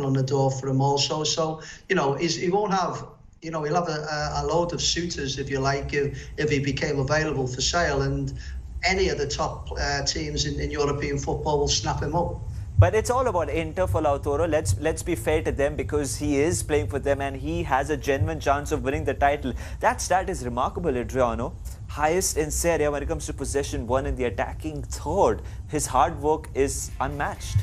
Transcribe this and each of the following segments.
on the door for him also. So, you know, he won't have, you know, he'll have a load of suitors, if you like, if he became available for sale, and any of the top teams in European football will snap him up. But it's all about Inter for Lautaro. Let's be fair to them, because he is playing for them and he has a genuine chance of winning the title. That stat is remarkable, Adriano. Highest in Serie A when it comes to possession, one in the attacking third. His hard work is unmatched.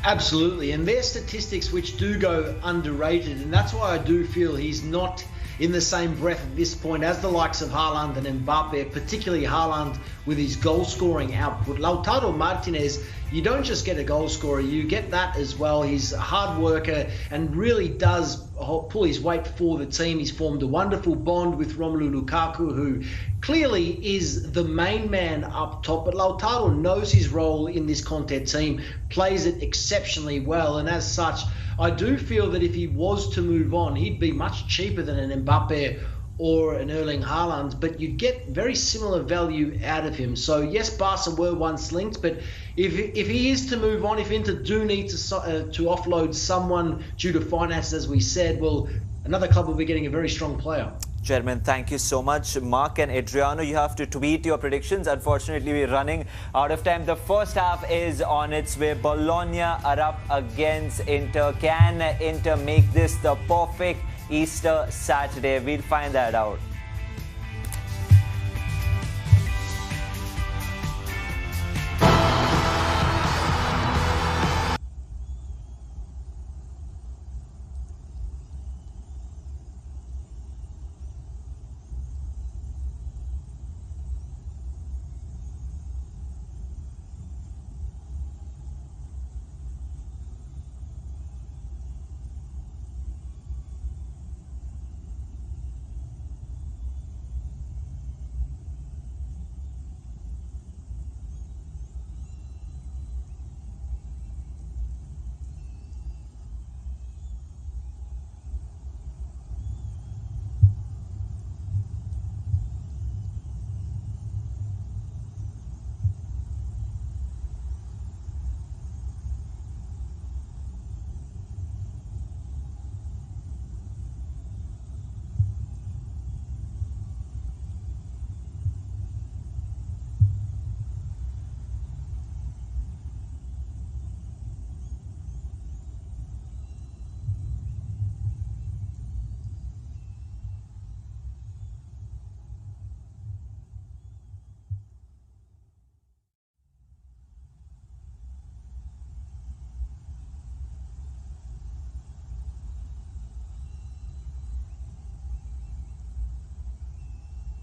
Absolutely, and their statistics which do go underrated, and that's why I do feel he's not in the same breath at this point as the likes of Haaland and Mbappe, particularly Haaland with his goal-scoring output. Lautaro Martinez, you don't just get a goal scorer, you get that as well. He's a hard worker and really does pull his weight for the team. He's formed a wonderful bond with Romelu Lukaku, who clearly is the main man up top, but Lautaro knows his role in this Conte team, plays it exceptionally well, and as such, I do feel that if he was to move on, he'd be much cheaper than an Mbappe or an Erling Haaland, but you'd get very similar value out of him. So yes, Barca were once linked, but if he is to move on, if Inter do need to offload someone due to finance, as we said, well, another club will be getting a very strong player. Gentlemen, thank you so much. Mark and Adriano, you have to tweet your predictions. Unfortunately, we're running out of time. The first half is on its way. Bologna are up against Inter. Can Inter make this the perfect Easter Saturday? We'll find that out.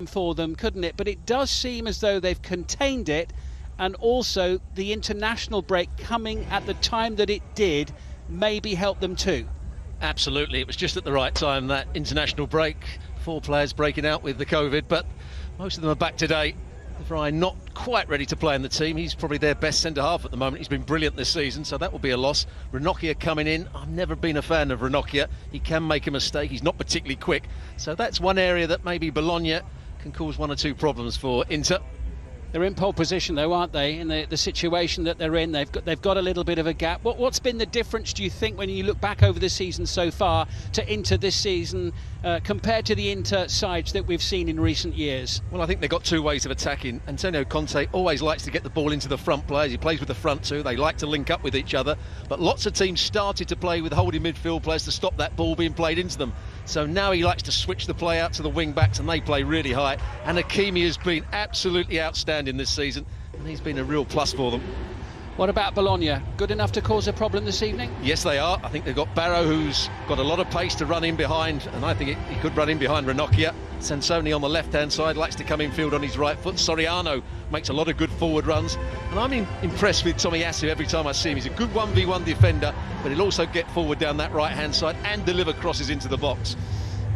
For them, couldn't it? But it does seem as though they've contained it, and also the international break coming at the time that it did maybe helped them too. Absolutely, it was just at the right time, that international break. 4 players breaking out with the COVID, but most of them are back today. Vrij not quite ready to play in the team. He's probably their best centre-half at the moment. He's been brilliant this season, so that will be a loss. Ranocchia coming in. I've never been a fan of Ranocchia. He can make a mistake. He's not particularly quick. So that's one area that maybe Bologna can cause 1 or 2 problems for Inter. They're in pole position though, aren't they, in the situation that they're in? They've got a little bit of a gap. What's been the difference, do you think, when you look back over the season so far to Inter this season compared to the Inter sides that we've seen in recent years? Well, I think they've got 2 ways of attacking. Antonio Conte always likes to get the ball into the front players. He plays with the front 2. They like to link up with each other. But lots of teams started to play with holding midfield players to stop that ball being played into them. So now he likes to switch the play out to the wing backs, and they play really high. And Hakimi has been absolutely outstanding this season, and he's been a real plus for them. What about Bologna? Good enough to cause a problem this evening? Yes, they are. I think they've got Barrow, who's got a lot of pace to run in behind, and I think he could run in behind Ranocchia. Sansoni on the left-hand side likes to come in field on his right foot. Soriano makes a lot of good forward runs, and I'm impressed with Tomiyasu every time I see him. He's a good 1v1 defender, but he'll also get forward down that right-hand side and deliver crosses into the box.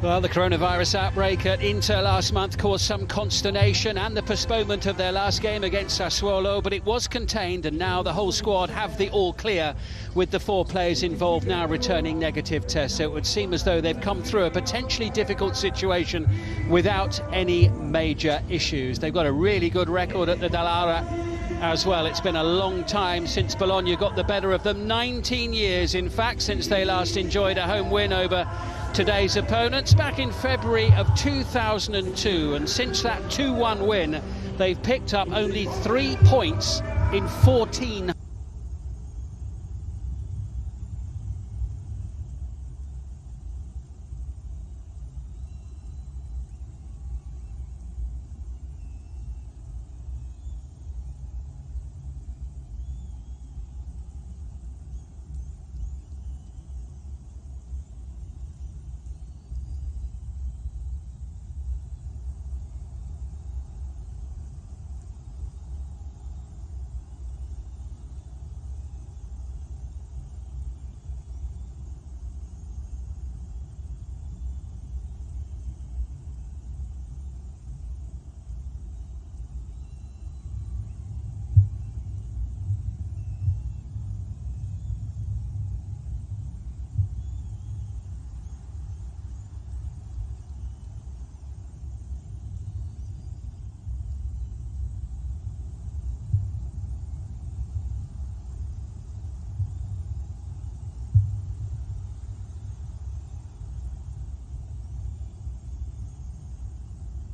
Well, the coronavirus outbreak at Inter last month caused some consternation and the postponement of their last game against Sassuolo, but it was contained, and now the whole squad have the all clear, with the 4 players involved now returning negative tests. So it would seem as though they've come through a potentially difficult situation without any major issues. They've got a really good record at the Dallara as well. It's been a long time since Bologna got the better of them. 19 years, in fact, since they last enjoyed a home win over today's opponents back in February of 2002. And since that 2-1 win, they've picked up only 3 points in 14.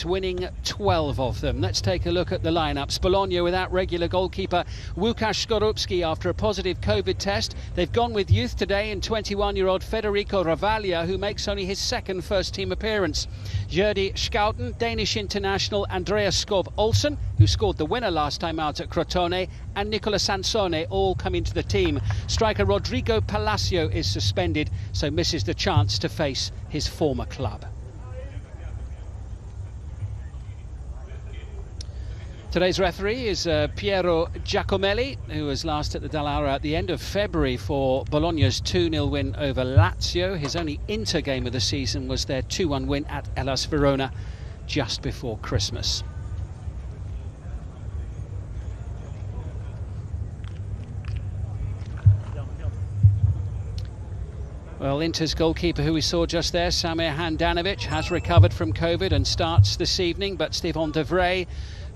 Winning 12 of them. Let's take a look at the lineups. Bologna without regular goalkeeper Łukasz Skorupski after a positive COVID test. They've gone with youth today in 21-year-old Federico Ravaglia, who makes only his second first-team appearance. Jordi Schouten, Danish international Andreas Skov Olsen, who scored the winner last time out at Crotone, and Nicola Sansone all come into the team. Striker Rodrigo Palacio is suspended, so misses the chance to face his former club. Today's referee is Piero Giacomelli, who was last at the Dallara at the end of February for Bologna's 2-0 win over Lazio. His only Inter game of the season was their 2-1 win at Hellas Verona just before Christmas. Well, Inter's goalkeeper, who we saw just there, Samir Handanovic, has recovered from COVID and starts this evening, but Stefan de Vrij,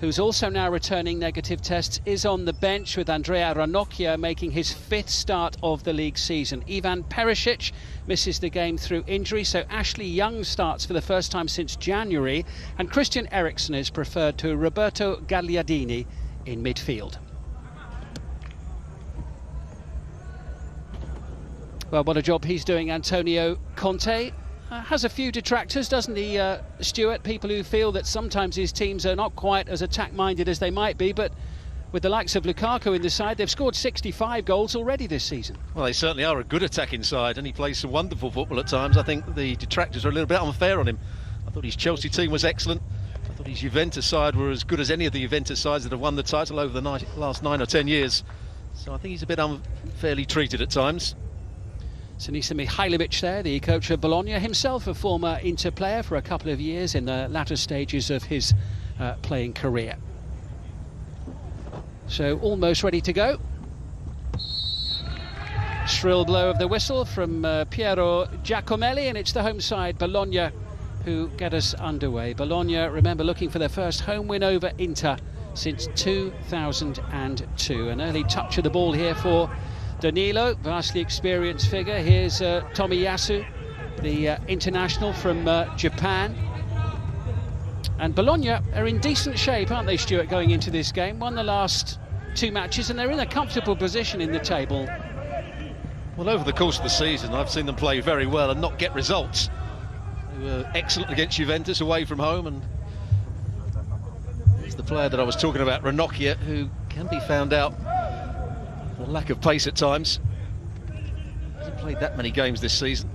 who's also now returning negative tests, is on the bench, with Andrea Ranocchia making his 5th start of the league season. Ivan Perisic misses the game through injury, so Ashley Young starts for the first time since January, and Christian Eriksen is preferred to Roberto Gagliardini in midfield. Well, what a job he's doing, Antonio Conte. Has a few detractors, doesn't he, Stuart? People who feel that sometimes his teams are not quite as attack-minded as they might be, but with the likes of Lukaku in the side, they've scored 65 goals already this season. Well, they certainly are a good attacking side, and he plays some wonderful football at times. I think the detractors are a little bit unfair on him. I thought his Chelsea team was excellent. I thought his Juventus side were as good as any of the Juventus sides that have won the title over the last 9 or 10 years. So I think he's a bit unfairly treated at times. Sinisa Mihajlovic there, the coach of Bologna, himself a former Inter player for a couple of years in the latter stages of his playing career. So almost ready to go. Shrill blow of the whistle from Piero Giacomelli, and it's the home side, Bologna, who get us underway. Bologna, remember, looking for their first home win over Inter since 2002. An early touch of the ball here for Danilo, vastly experienced figure. Here's Tomiyasu, the international from Japan. And Bologna are in decent shape, aren't they, Stuart, going into this game? Won the last 2 matches, and they're in a comfortable position in the table. Well, over the course of the season, I've seen them play very well and not get results. They were excellent against Juventus away from home, and there's the player that I was talking about, Ranocchia, who can be found out for lack of pace at times. Hasn't played that many games this season.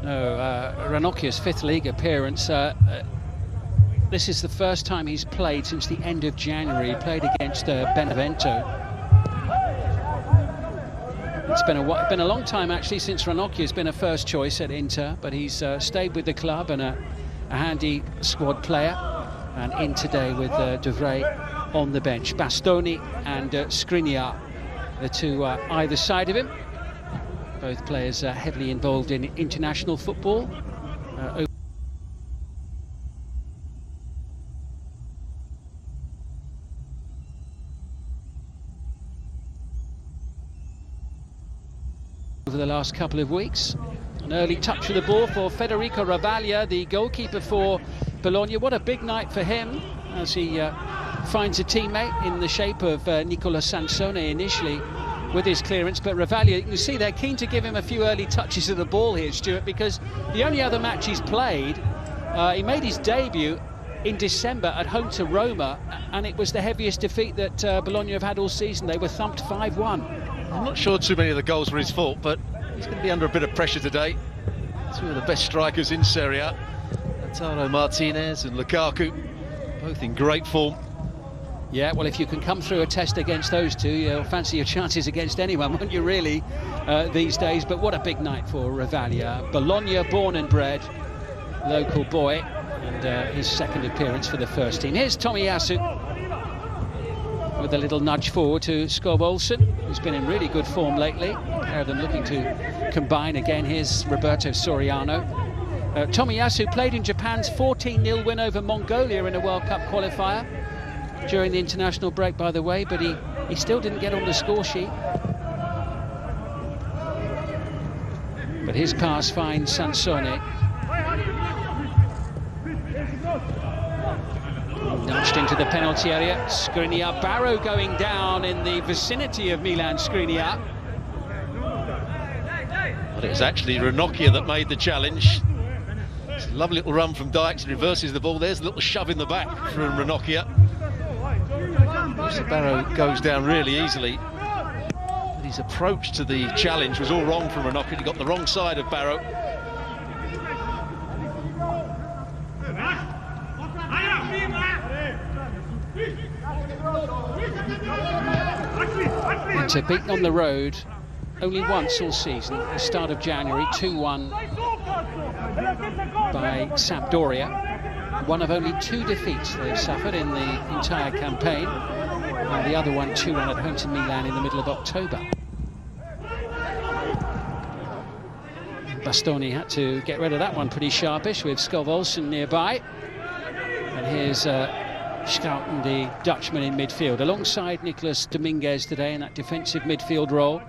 No, Ranocchia's 5th league appearance. This is the first time he's played since the end of January. He played against Benevento. It's been a long time actually since Ranocchia's been a first choice at Inter, but he's stayed with the club and a handy squad player, and in today with de Vrij on the bench. Bastoni and Skriniar, the two either side of him. Both players heavily involved in international football. last couple of weeks. An early touch of the ball for Federico Ravaglia, the goalkeeper for Bologna. What a big night for him as he finds a teammate in the shape of Nicola Sansone initially with his clearance, but Ravaglia, you can see they're keen to give him a few early touches of the ball here, Stuart, because the only other match he's played, he made his debut in December at home to Roma, and it was the heaviest defeat that Bologna have had all season. They were thumped 5-1. I'm not sure too many of the goals were his fault, but he's going to be under a bit of pressure today. Two of the best strikers in Serie A, Lautaro Martinez and Lukaku, both in great form. Yeah, well, if you can come through a test against those two, you'll fancy your chances against anyone, won't you, really, these days? But what a big night for Ravaglia. Bologna, born and bred, local boy, and his second appearance for the first team. Here's Tomiyasu with a little nudge forward to Skov Olsen, who's been in really good form lately. A pair of them looking to combine again. Here's Roberto Soriano. Tomiyasu played in Japan's 14-0 win over Mongolia in a World Cup qualifier during the international break, by the way, but he still didn't get on the score sheet. But his pass finds Sansone. Nudged into the penalty area. Skriniar, Barrow going down in the vicinity of Milan Skriniar. But it was actually Ranocchia that made the challenge. It's a lovely little run from Dykes, reverses the ball. There's a little shove in the back from Ranocchia. Barrow goes down really easily. But his approach to the challenge was all wrong from Ranocchia. He got the wrong side of Barrow. Inter beaten on the road only once all season, the start of January, 2-1 by Sampdoria. One of only 2 defeats they've suffered in the entire campaign, and the other one 2-1 at home to Milan in the middle of October. Bastoni had to get rid of that one pretty sharpish with Skov Olsen nearby. And here's Schouten, the Dutchman, in midfield, alongside Nicolas Dominguez today in that defensive midfield role.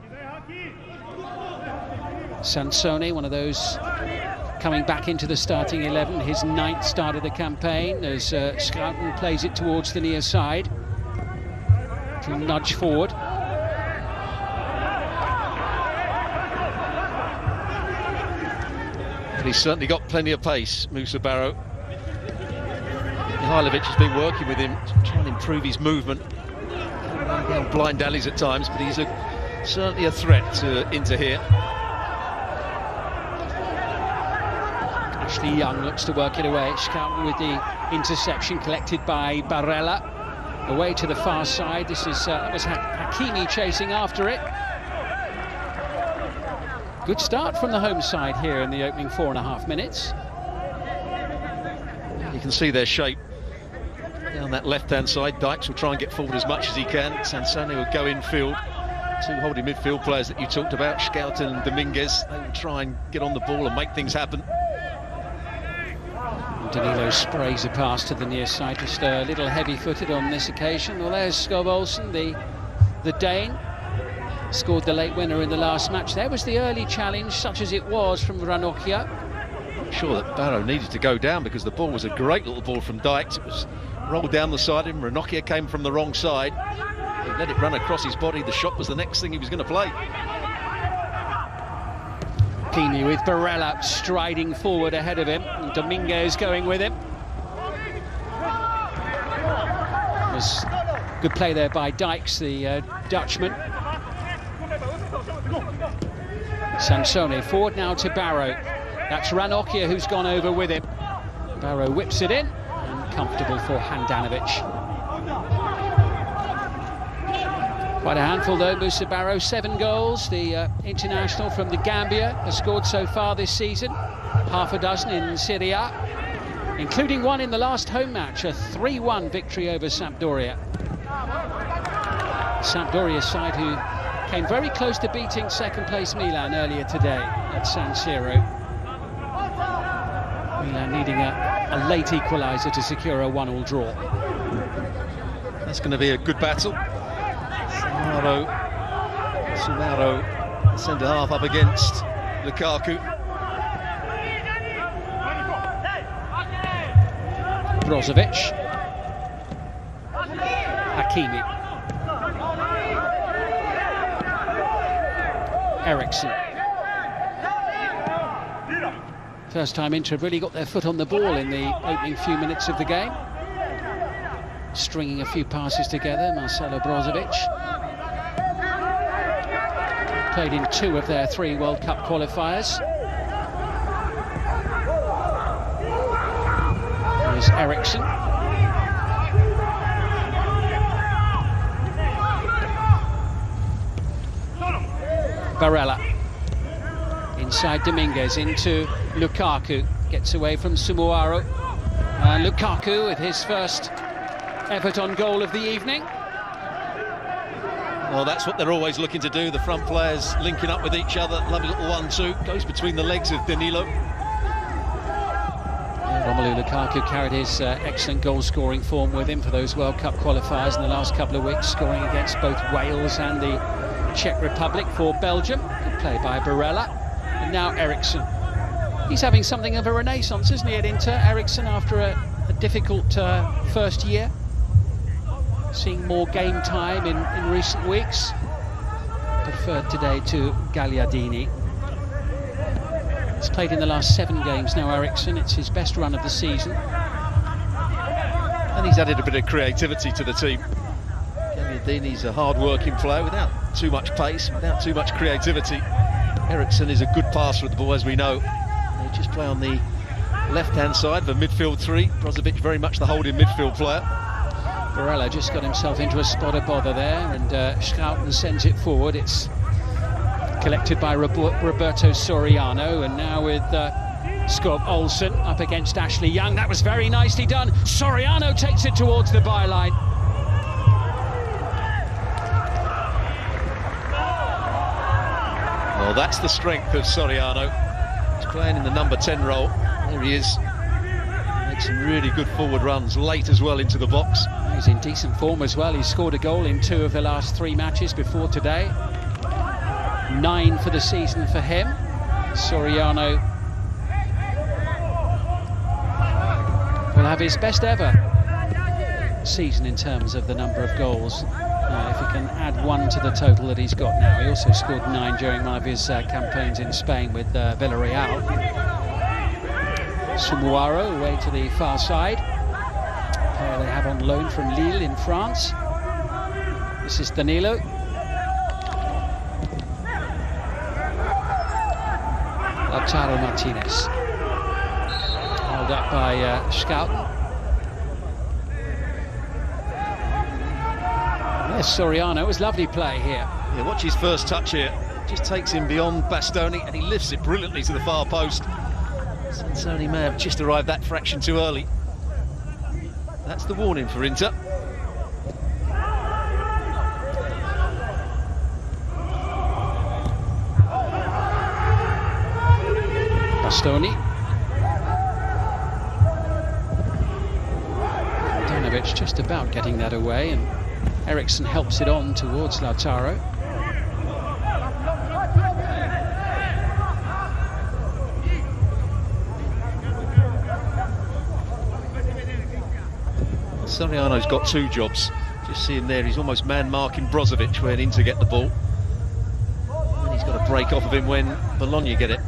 Sansone, one of those coming back into the starting 11, his 9th start of the campaign, as Schouten plays it towards the near side to nudge forward. But he's certainly got plenty of pace, Musa Barrow. Mihailovic has been working with him to try and improve his movement. Blind alleys at times, but he's certainly a threat to Inter here. Ashley Young looks to work it away. Schouten with the interception collected by Barella. Away to the far side. This is that was Hakimi chasing after it. Good start from the home side here in the opening 4.5 minutes. You can see their shape down that left-hand side. Dykes will try and get forward as much as he can. Sansone will go infield. 2 holding midfield players that you talked about, Schouten and Dominguez. They will try and get on the ball and make things happen. Danilo sprays a pass to the near side, just a little heavy-footed on this occasion. Well, there's Skov Olsen, the Dane, scored the late winner in the last match. There was the early challenge, such as it was, from Ranocchia. I'm sure that Barrow needed to go down because the ball was a great little ball from Dykes. It was rolled down the side of him. Ranocchia came from the wrong side. He let it run across his body. The shot was the next thing he was going to play. Pini with Barella striding forward ahead of him, and Dominguez going with him. It was good play there by Dykes, the Dutchman. Sansone forward now to Barrow. That's Ranocchia who's gone over with him. Barrow whips it in, and comfortable for Handanovic. Quite a handful though, Musa Barrow, 7 goals. The international from the Gambia has scored so far this season. Half a dozen in Serie A, including one in the last home match, a 3-1 victory over Sampdoria. Sampdoria's side who came very close to beating second-place Milan earlier today at San Siro. Milan needing a late equaliser to secure a 1-1 draw. That's going to be a good battle. Sumaro Centre-half up against Lukaku. Brozovic. Hakimi. Eriksson. First time Inter have really got their foot on the ball in the opening few minutes of the game. Stringing a few passes together, Marcelo Brozovic. Played in 2 of their 3 World Cup qualifiers. Here's Eriksson. Barella. Inside Dominguez, into Lukaku. Gets away from Sumuaro. Lukaku with his first Everton goal of the evening. Well, that's what they're always looking to do, the front players linking up with each other. Lovely little 1-2, goes between the legs of Danilo. Romelu Lukaku carried his excellent goal-scoring form with him for those World Cup qualifiers in the last couple of weeks, scoring against both Wales and the Czech Republic for Belgium. Good play by Barella. And now Eriksson. He's having something of a renaissance, isn't he, at Inter? Eriksson, after a difficult first year. Seeing more game time in recent weeks. Preferred today to Gagliardini. He's played in the last 7 games now, Eriksson. It's his best run of the season. And he's added a bit of creativity to the team. Gagliardini's a hard-working player without too much pace, without too much creativity. Eriksson is a good passer at the ball, as we know. They just play on the left-hand side of a midfield 3. Brozovic very much the holding midfield player. Barella just got himself into a spot of bother there, and Schouten sends it forward. It's collected by Roberto Soriano, and now with Scott Olsen up against Ashley Young. That was very nicely done. Soriano takes it towards the byline. Well, that's the strength of Soriano. He's playing in the number 10 role. There he is. Makes some really good forward runs, late as well into the box. He's in decent form as well. He's scored a goal in 2 of the last 3 matches before today. 9 for the season for him. Soriano will have his best ever season in terms of the number of goals. If he can add 1 to the total that he's got now. He also scored 9 during one of his campaigns in Spain with Villarreal. Sumuaro away to the far side. Player they have on loan from Lille in France. This is Danilo. Lautaro Martinez. Held up by Schouten. Yes, Soriano. It was lovely play here. Yeah, watch his first touch here. Just takes him beyond Bastoni and he lifts it brilliantly to the far post. Sansoni may have just arrived that fraction too early. That's the warning for Inter. Bastoni. Danovic just about getting that away, and Eriksson helps it on towards Lautaro. Soriano's got 2 jobs. Just see him there, he's almost man-marking Brozovic when Inter get the ball. And he's got to break off of him when Bologna get it.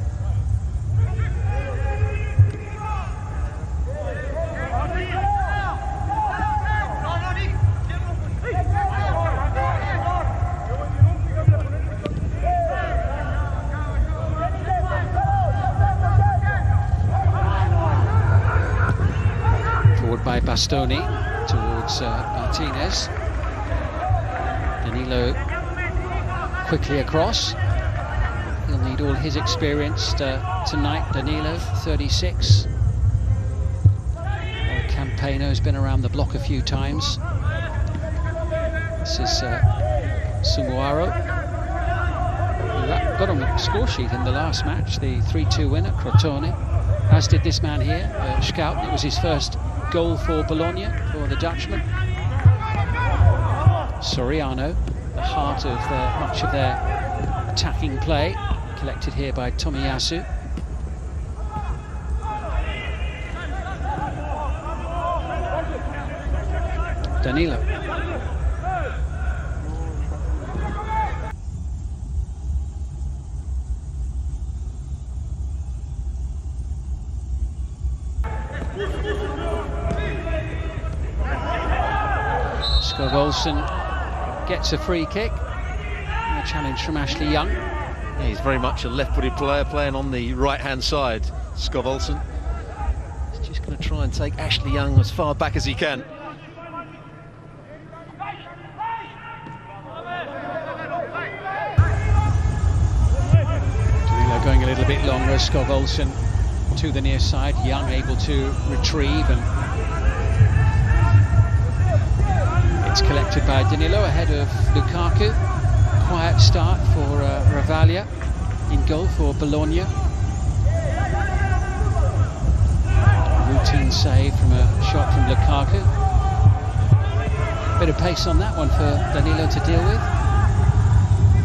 Forward by Bastoni towards Martinez. Danilo quickly across. He'll need all his experience tonight. Danilo, 36. Campaigno's been around the block a few times. This is Sumuaro. Got on the score sheet in the last match, the 3-2 win at Crotone, as did this man here, Schouten. It was his first goal for Bologna, for the Dutchman. Soriano, the heart of much of their attacking play, collected here by Tomiyasu. Danilo. Olsen gets a free kick. And a challenge from Ashley Young. Yeah, he's very much a left-footed player, playing on the right-hand side. Skov Olsen. He's just going to try and take Ashley Young as far back as he can. Going a little bit longer. Skov Olsen to the near side. Young able to retrieve, and it's collected by Danilo ahead of Lukaku. Quiet start for Ravaglia in goal for Bologna. Routine save from a shot from Lukaku. Bit of pace on that one for Danilo to deal with.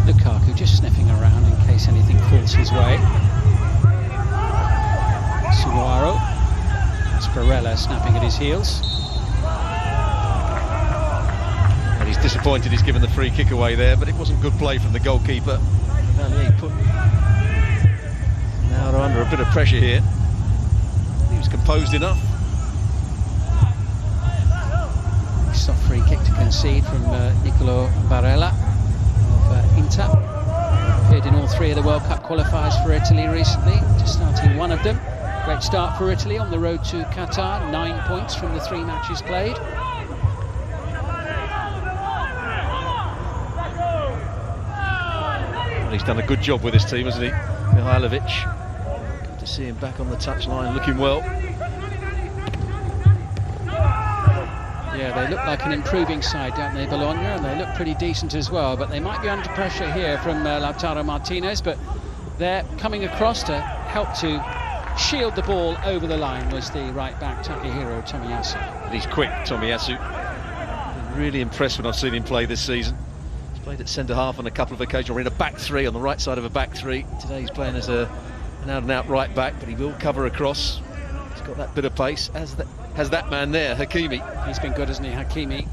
Lukaku just sniffing around in case anything falls his way. Suaro. That's Barella snapping at his heels. And he's disappointed he's given the free kick away there, but it wasn't good play from the goalkeeper. Now they're under a bit of pressure here. He was composed enough. Soft free kick to concede from Nicolo Barella. Inter. Appeared in all three of the World Cup qualifiers for Italy recently, just starting one of them. Great start for Italy on the road to Qatar, 9 points from the 3 matches played. Well, he's done a good job with this team, hasn't he, Mihailovic? Good to see him back on the touchline, looking well. Yeah, they look like an improving side, don't they, Bologna? And they look pretty decent as well, but they might be under pressure here from Lautaro Martinez, but they're coming across to help to shield the ball over the line was the right-back Takehiro Tomiyasu. He's quick, Tomiyasu. Been really impressed when I've seen him play this season. He's played at centre-half on a couple of occasions, or in a back three, on the right side of a back three. Today he's playing as an out-and-out right-back, but he will cover across. He's got that bit of pace, has that man there, Hakimi. He's been good, hasn't he, Hakimi?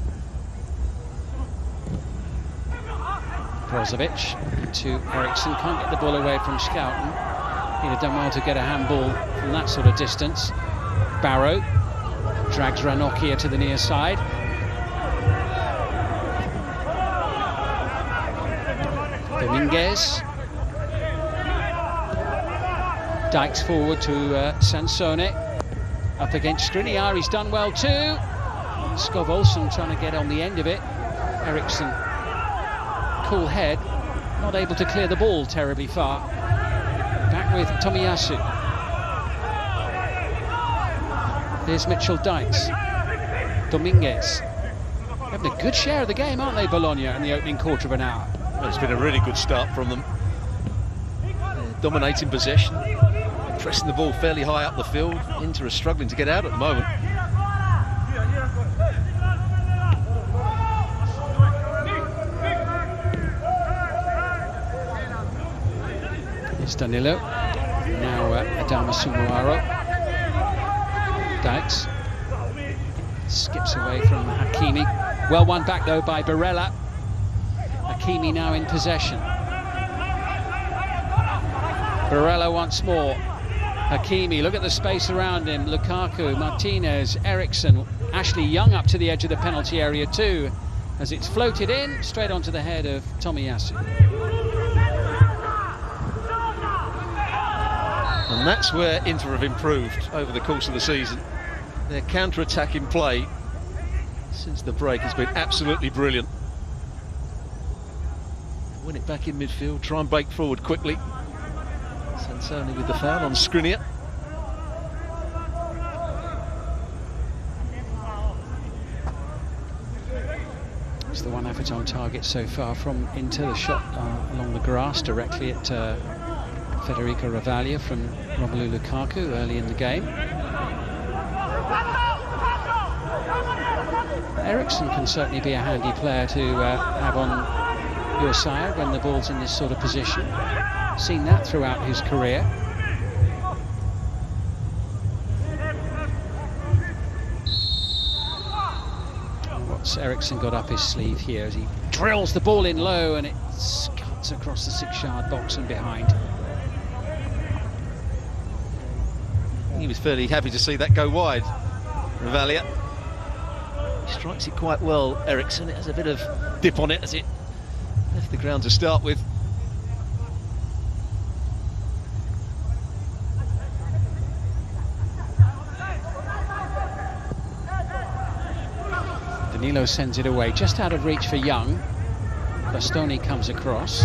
Brozovic to Eriksson, can't get the ball away from Schouten. He'd have done well to get a handball from that sort of distance. Barrow drags Ranocchia to the near side. Dominguez. Dykes forward to Sansone. Up against Skriniar, he's done well too. Skov Olsen trying to get on the end of it. Eriksson, cool head, not able to clear the ball terribly far. Back with Tomiyasu. Here's Mitchell Dykes. Dominguez. Having a good share of the game, aren't they, Bologna, in the opening quarter of an hour? Well, it's been a really good start from them. Dominating possession. Pressing the ball fairly high up the field. Inter is struggling to get out at the moment. It's Danilo. Now Adama Sumaoro. Dykes. Skips away from Hakimi. Well won back though by Barella. Hakimi now in possession. Barella once more. Hakimi, look at the space around him. Lukaku, Martinez, Eriksson, Ashley Young up to the edge of the penalty area too, as it's floated in straight onto the head of Tomiyasu. And that's where Inter have improved over the course of the season. Their counter-attacking play since the break has been absolutely brilliant. Win it back in midfield, try and break forward quickly. Sansone with the foul on Skriniar. It's the one effort on target so far from Inter. The shot along the grass directly at Federico Ravaglia from Romelu Lukaku early in the game. Eriksson can certainly be a handy player to have on your side when the ball's in this sort of position. Seen that throughout his career. What's Eriksson got up his sleeve here as he drills the ball in low and it cuts across the 6-yard box and behind. He was fairly happy to see that go wide. Ravalia. He strikes it quite well, Eriksson. It has a bit of dip on it as it left the ground to start with. Danilo sends it away, just out of reach for Young. Bastoni comes across.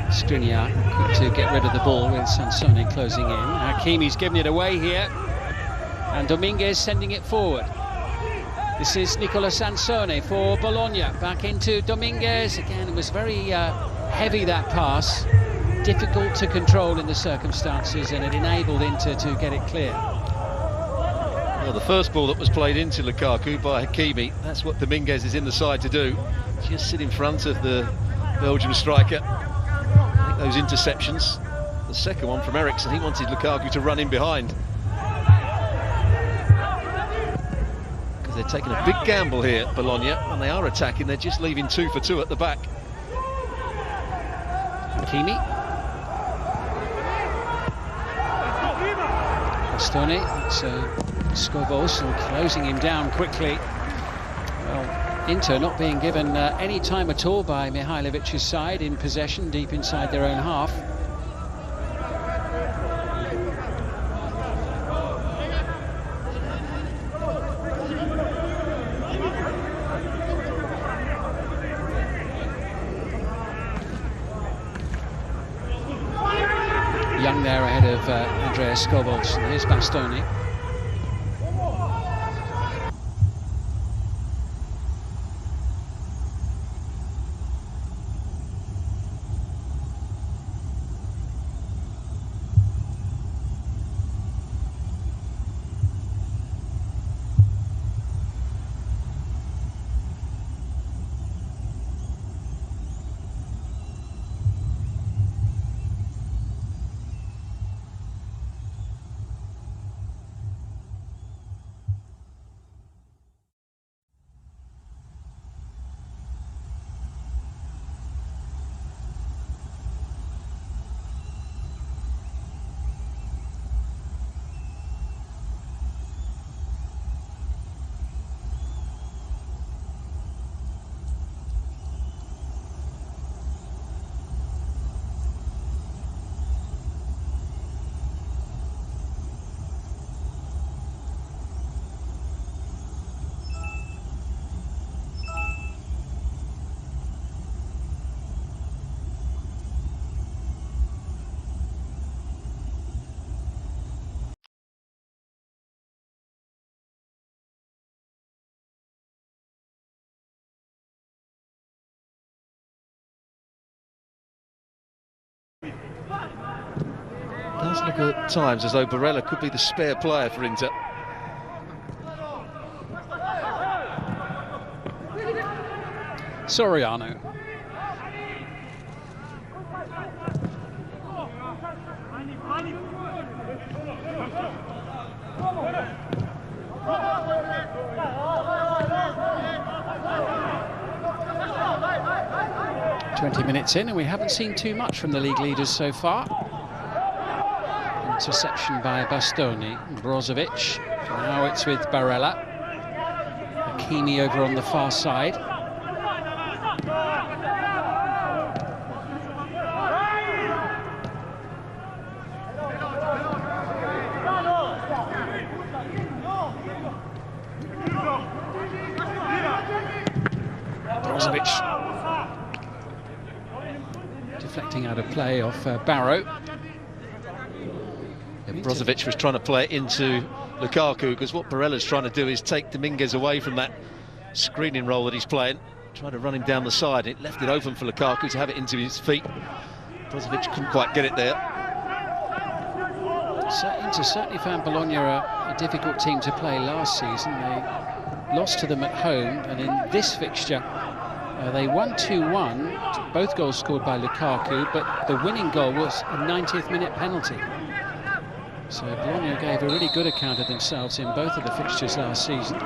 Skriniar quick to get rid of the ball with Sansone closing in. Hakimi's given it away here, and Dominguez sending it forward. This is Nicola Sansone for Bologna. Back into Dominguez. Again, it was very heavy, that pass. Difficult to control in the circumstances, and it enabled Inter to get it clear. Well, the first ball that was played into Lukaku by Hakimi, that's what Dominguez is in the side to do. Just sit in front of the Belgian striker. Make those interceptions. The second one from Eriksson, he wanted Lukaku to run in behind. Because they're taking a big gamble here, Bologna, and they are attacking. They're just leaving 2 for 2 at the back. Hakimi. Bastoni, it's Skobos closing him down quickly. Well, Inter not being given any time at all by Mihailovic's side in possession deep inside their own half. Young there ahead of Andreas Skobos, and here's Bastoni. It does look at times as though Barella could be the spare player for Inter. Soriano. Minutes in, and we haven't seen too much from the league leaders so far. Interception by Bastoni. Brozovic. Now it's with Barella. Hakimi over on the far side. Brozovic. Deflecting out of play off Barrow. Yeah, Brozovic was trying to play it into Lukaku, because what Barella's trying to do is take Dominguez away from that screening role that he's playing, trying to run him down the side. It left it open for Lukaku to have it into his feet. Brozovic couldn't quite get it there. Inter certainly found Bologna a a difficult team to play last season. They lost to them at home, and in this fixture they won 2-1, both goals scored by Lukaku, but the winning goal was a 90th minute penalty. So Bologna gave a really good account of themselves in both of the fixtures last season.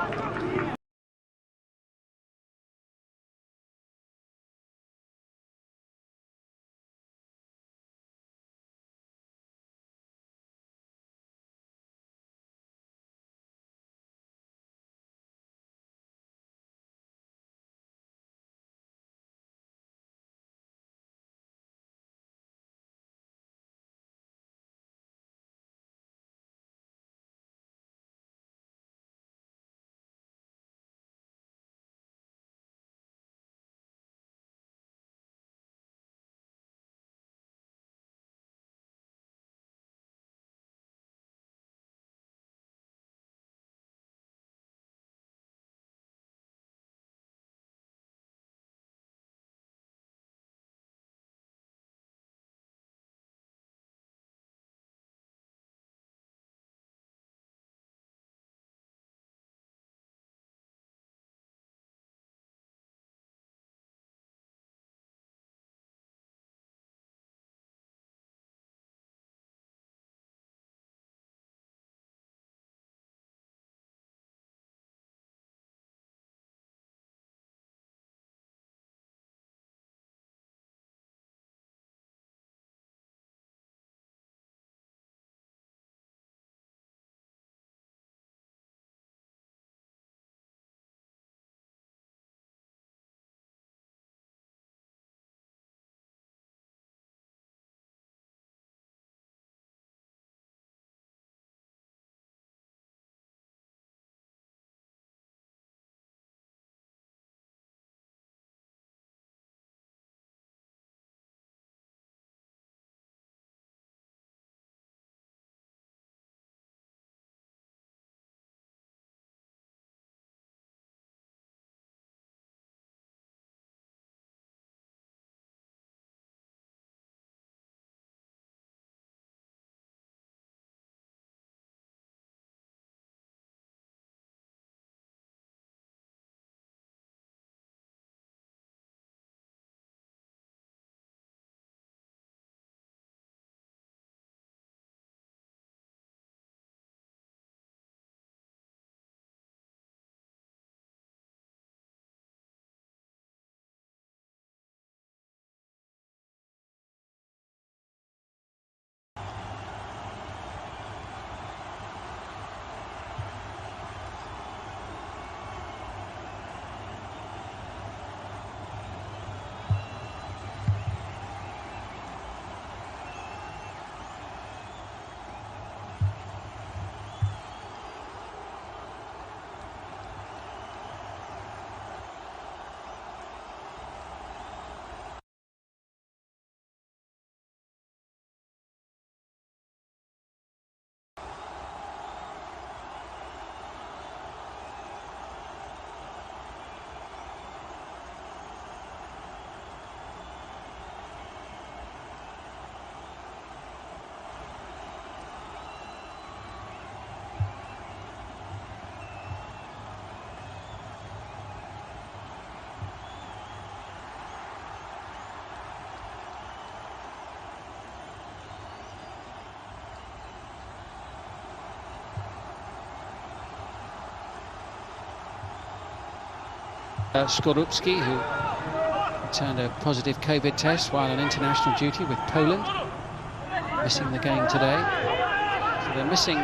Skorupski, who returned a positive COVID test while on international duty with Poland, missing the game today. So they're missing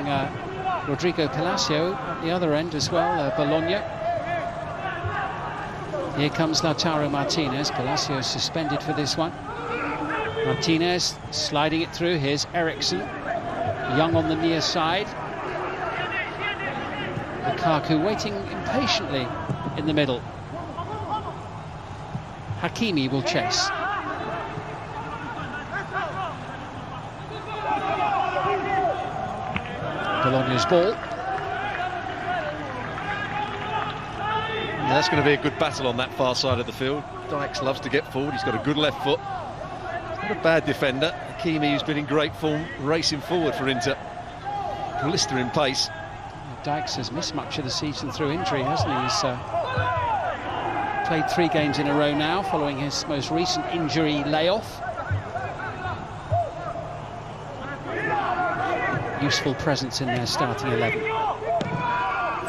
Rodrigo Palacio at the other end as well, Bologna. Here comes Lautaro Martinez. Palacio suspended for this one. Martinez sliding it through. Here's Eriksson, Young on the near side. Lukaku waiting impatiently in the middle. Hakimi will chase. Bologna's ball. Yeah, that's going to be a good battle on that far side of the field. Dykes loves to get forward. He's got a good left foot. He's not a bad defender. Hakimi, who's been in great form, racing forward for Inter. Blistering pace. Dykes has missed much of the season through injury, hasn't he? He's played 3 games in a row now, following his most recent injury layoff. Useful presence in their starting 11.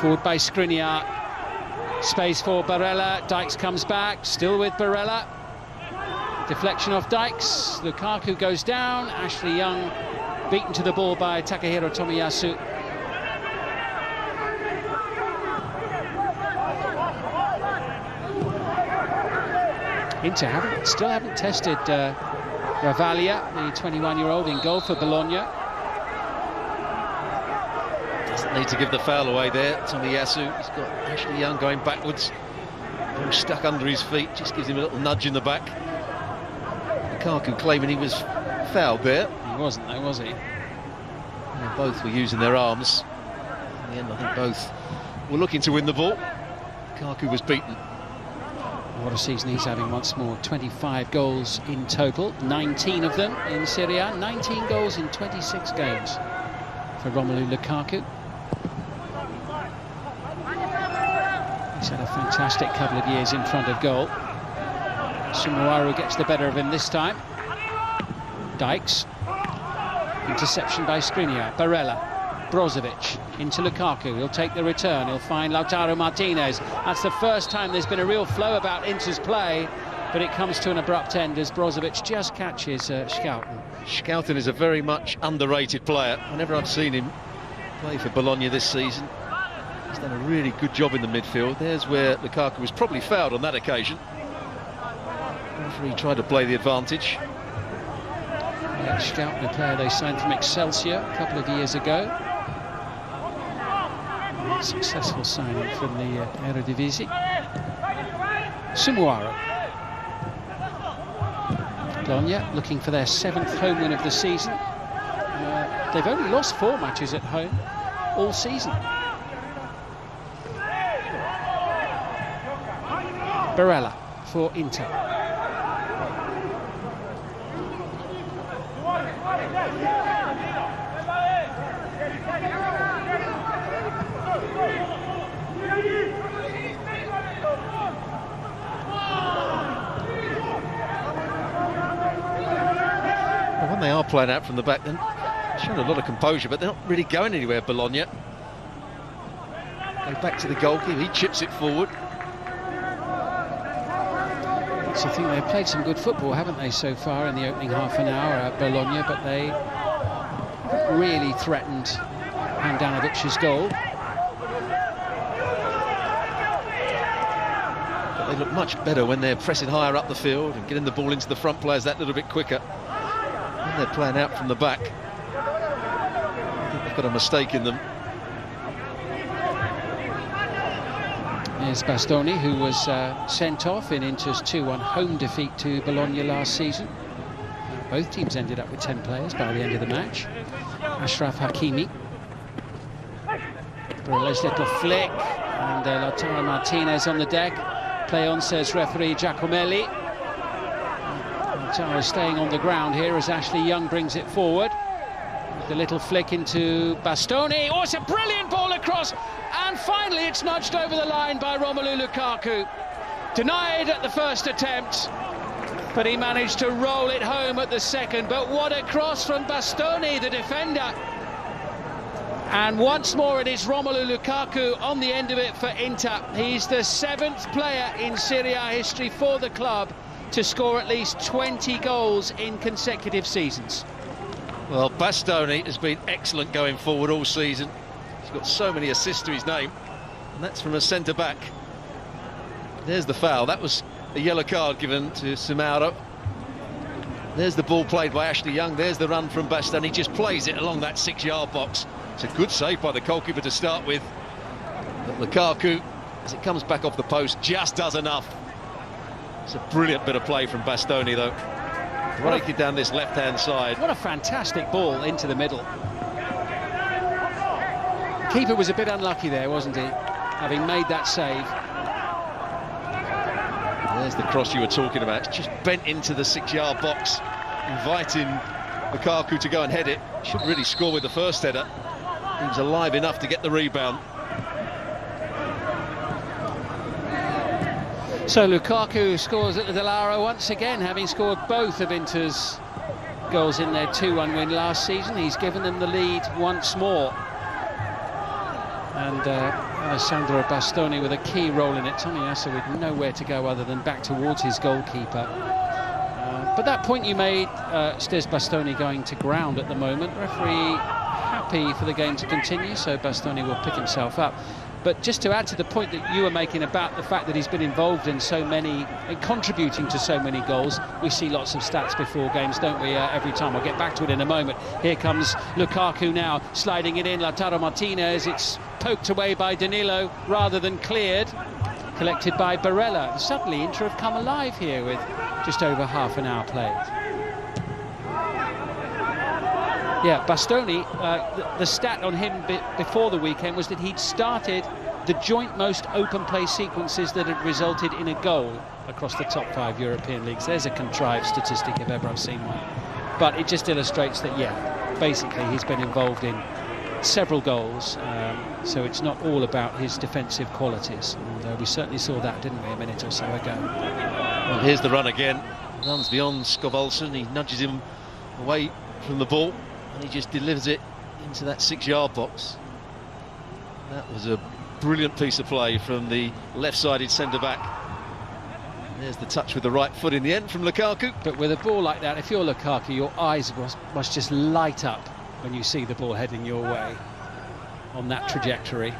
Forward by Skriniar. Space for Barella. Dykes comes back, still with Barella. Deflection off Dykes. Lukaku goes down. Ashley Young beaten to the ball by Takahiro Tomiyasu. Inter still haven't tested Ravaglia, the 21-year-old, in goal for Bologna. Doesn't need to give the foul away there. Tomiyasu, he's got Ashley Young going backwards. Ball stuck under his feet, just gives him a little nudge in the back. Lukaku claiming he was fouled there. He wasn't though, was he? Yeah, both were using their arms. In the end, I think both were looking to win the ball. Lukaku was beaten. What a season he's having once more. 25 goals in total, 19 of them in Serie A, 19 goals in 26 games for Romelu Lukaku. He's had a fantastic couple of years in front of goal. Sumuaru gets the better of him this time. Dykes. Interception by Skriniar. Barella. Brozovic into Lukaku. He'll take the return. He'll find Lautaro Martinez. That's the first time there's been a real flow about Inter's play, but it comes to an abrupt end as Brozovic just catches Schouten. Schouten is a very much underrated player. Whenever I've seen him play for Bologna this season, he's done a really good job in the midfield. There's where Lukaku was probably fouled on that occasion. He tried to play the advantage. Yeah, Schouten, a player they signed from Excelsior a couple of years ago. Successful signing from the Eredivisie. Sumuaru. Bologna looking for their 7th home win of the season. They've only lost 4 matches at home all season. Barella for Inter. When they are playing out from the back, they're showing a lot of composure, but they're not really going anywhere, Bologna. Go back to the goalkeeper, he chips it forward. So I think they've played some good football, haven't they, so far in the opening half an hour at Bologna, but they really threatened Handanovic's goal. But they look much better when they're pressing higher up the field and getting the ball into the front players that little bit quicker. When they're playing out from the back, I think they've got a mistake in them. Here's Bastoni, who was sent off in Inter's 2-1 home defeat to Bologna last season. Both teams ended up with 10 players by the end of the match. Ashraf Hakimi. Barella's little flick, and Lautaro Martinez on the deck. Play on, says referee Giacomelli. Lautaro staying on the ground here as Ashley Young brings it forward. The little flick into Bastoni. Oh, it's a brilliant ball across, and finally it's nudged over the line by Romelu Lukaku. Denied at the first attempt, but he managed to roll it home at the second. But what a cross from Bastoni, the defender. And once more it is Romelu Lukaku on the end of it for Inter. He's the 7th player in Serie A history for the club to score at least 20 goals in consecutive seasons. Well, Bastoni has been excellent going forward all season. He's got so many assists to his name, and that's from a centre-back. There's the foul. That was a yellow card given to Sumuaru. There's the ball played by Ashley Young. There's the run from Bastoni. He just plays it along that 6-yard box. It's a good save by the goalkeeper to start with. But Lukaku, as it comes back off the post, just does enough. It's a brilliant bit of play from Bastoni, though. Breaking down this left-hand side. What a fantastic ball into the middle. Keeper was a bit unlucky there, wasn't he? Having made that save. There's the cross you were talking about. It's just bent into the 6-yard box, inviting Lukaku to go and head it. Should really score with the first header. He was alive enough to get the rebound. So Lukaku scores at the Dallara once again, having scored both of Inter's goals in their 2-1 win last season. He's given them the lead once more. And Alessandro Bastoni with a key role in it. Tomiyasu with nowhere to go other than back towards his goalkeeper. But that point you made, Stes Bastoni going to ground at the moment. Referee happy for the game to continue, so Bastoni will pick himself up. But just to add to the point that you were making about the fact that he's been involved in so many, contributing to so many goals, we see lots of stats before games, don't we, every time. I'll get back to it in a moment. Here comes Lukaku now, sliding it in, Lautaro Martinez. It's poked away by Danilo rather than cleared. Collected by Barella. Suddenly Inter have come alive here with just over half an hour played. Yeah, Bastoni, the stat on him before the weekend was that he'd started the joint most open play sequences that had resulted in a goal across the top 5 European leagues. There's a contrived statistic if ever I've seen one. But it just illustrates that, yeah, basically he's been involved in several goals, so it's not all about his defensive qualities. And we certainly saw that, didn't we, a minute or so ago. Well, here's the run again. Runs beyond Skovalson. He nudges him away from the ball. And he just delivers it into that 6-yard box. That was a brilliant piece of play from the left-sided centre-back. There's the touch with the right foot in the end from Lukaku. But with a ball like that, if you're Lukaku, your eyes must just light up when you see the ball heading your way on that trajectory.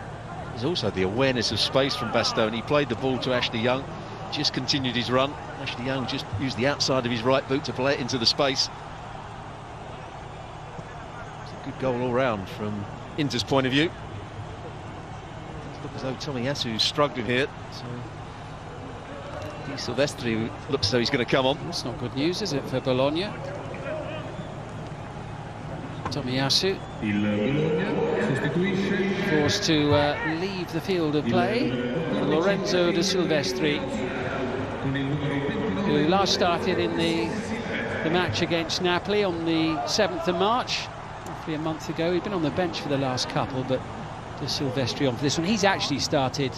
There's also the awareness of space from Bastoni. He played the ball to Ashley Young, just continued his run. Ashley Young just used the outside of his right boot to play it into the space. Good goal all round from Inter's point of view. It does look as though Tomiyasu's struggling here. So Di Silvestri looks as though he's going to come on. That's not good news, is it, for Bologna? Tomiyasu forced to leave the field of play. Lorenzo De Silvestri, who last started in the match against Napoli on the 7th of March. A month ago. He'd been on the bench for the last couple, but De Silvestri on for this one. He's actually started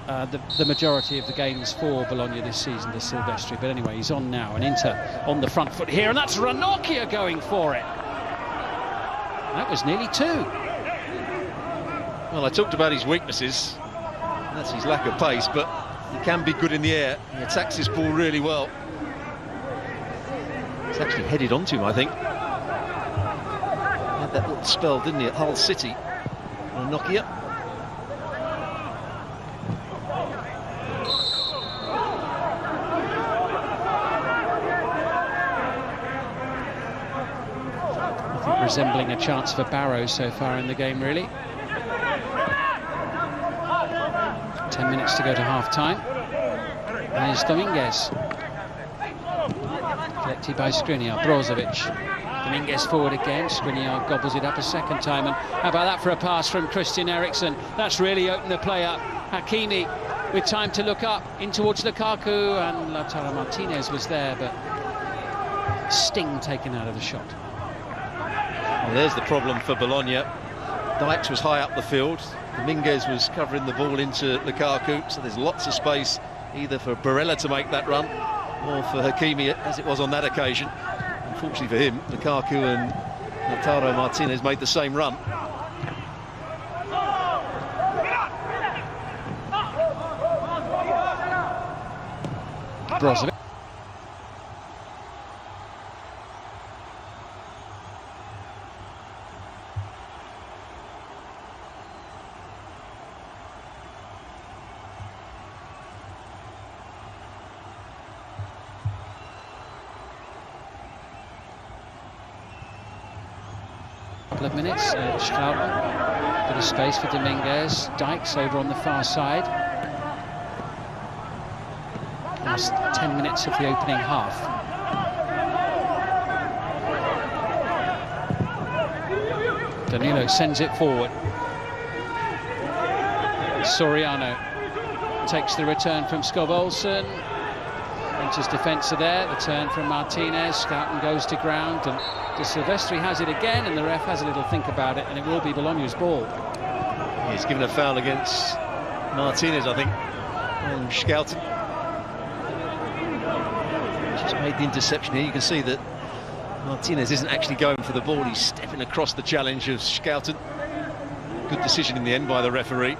the majority of the games for Bologna this season, De Silvestri, but anyway, he's on now, and Inter on the front foot here, and that's Ranocchia going for it. That was nearly 2. Well, I talked about his weaknesses. That's his lack of pace, but he can be good in the air. He attacks his ball really well. He's actually headed onto him, I think. That little spell, didn't he, at Hull City? Ranocchia. I think resembling a chance for Barrow so far in the game, really. 10 minutes to go to half-time. There's Dominguez. Collected by Skriniar. Brozovic. Dominguez forward again, Skriniar gobbles it up a second time, and how about that for a pass from Christian Eriksen? That's really opened the play up. Hakimi with time to look up in towards Lukaku, and Lautaro Martinez was there, but sting taken out of the shot. Well, there's the problem for Bologna. Dykes was high up the field, Dominguez was covering the ball into Lukaku, so there's lots of space either for Barella to make that run or for Hakimi, as it was on that occasion. Unfortunately for him, Lukaku and Lautaro Martinez made the same run. Brozovic. Couple of minutes, Schalke, bit of space for Dominguez, Dykes over on the far side. Last 10 minutes of the opening half. Danilo sends it forward. Soriano takes the return from Skovalson. Juventus defence are there. The turn from Martinez. Scouten goes to ground, and De Silvestri has it again, and the ref has a little think about it, and it will be Bologna's ball. He's given a foul against Martinez, I think, on Scouten. Just made the interception here. You can see that Martinez isn't actually going for the ball. He's stepping across the challenge of Scouten. Good decision in the end by the referee.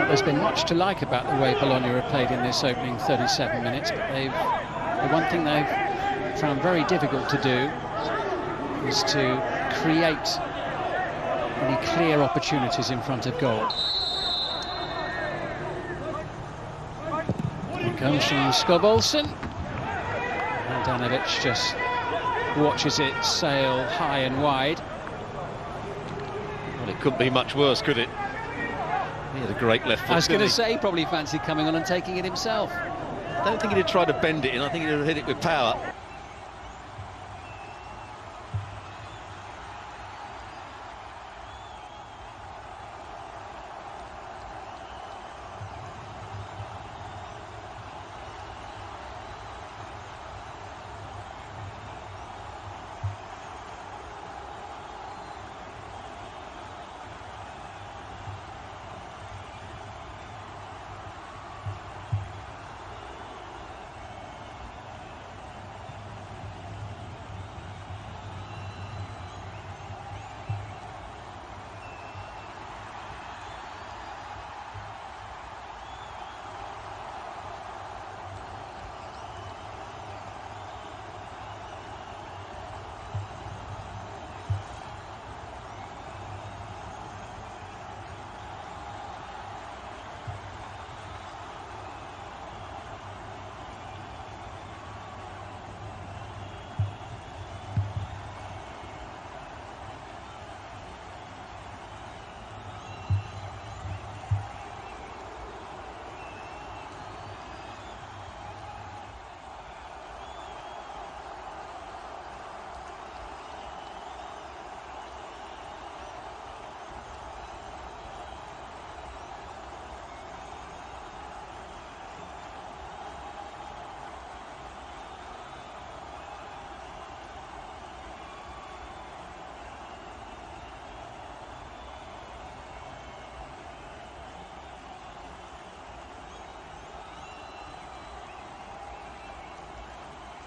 There's been much to like about the way Bologna have played in this opening 37 minutes, but the one thing they've found very difficult to do is to create any clear opportunities in front of goal. Here comes from Skov-Olsen. And Danovic just watches it sail high and wide. Well, it couldn't be much worse, could it? He had a great left foot. I was going to say, probably fancied coming on and taking it himself. I don't think he'd have tried to bend it in. I think he'd have hit it with power.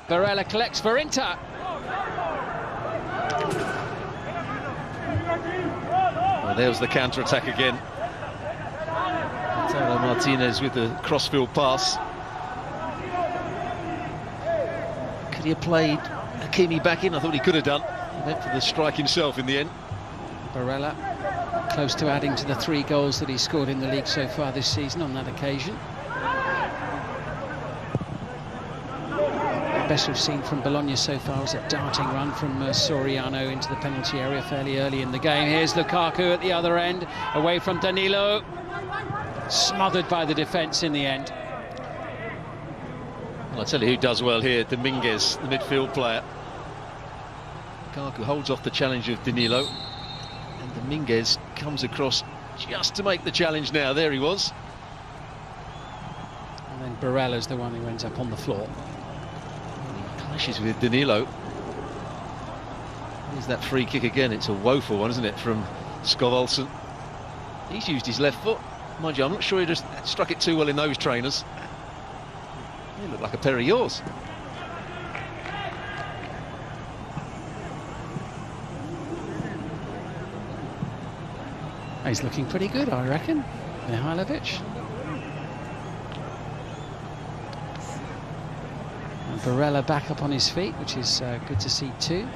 Barella collects for Inter. Well, there's the counter-attack again. Lautaro Martinez with the crossfield pass. Could he have played Hakimi back in? I thought he could have done. He went for the strike himself in the end. Barella close to adding to the 3 goals that he scored in the league so far this season on that occasion. The best we've seen from Bologna so far was a darting run from Soriano into the penalty area fairly early in the game. Here's Lukaku at the other end, away from Danilo. Smothered by the defence in the end. Well, I'll tell you who does well here, Dominguez, the midfield player. Lukaku holds off the challenge of Danilo. And Dominguez comes across just to make the challenge now. There he was. And then Barella's the one who ends up on the floor. Clashes with Danilo. Here's that free kick again. It's a woeful one, isn't it, from Skov-Olsen. He's used his left foot. Mind you, I'm not sure he just struck it too well in those trainers. They look like a pair of yours. He's looking pretty good, I reckon, Mihailovic. And Barella back up on his feet, which is good to see too.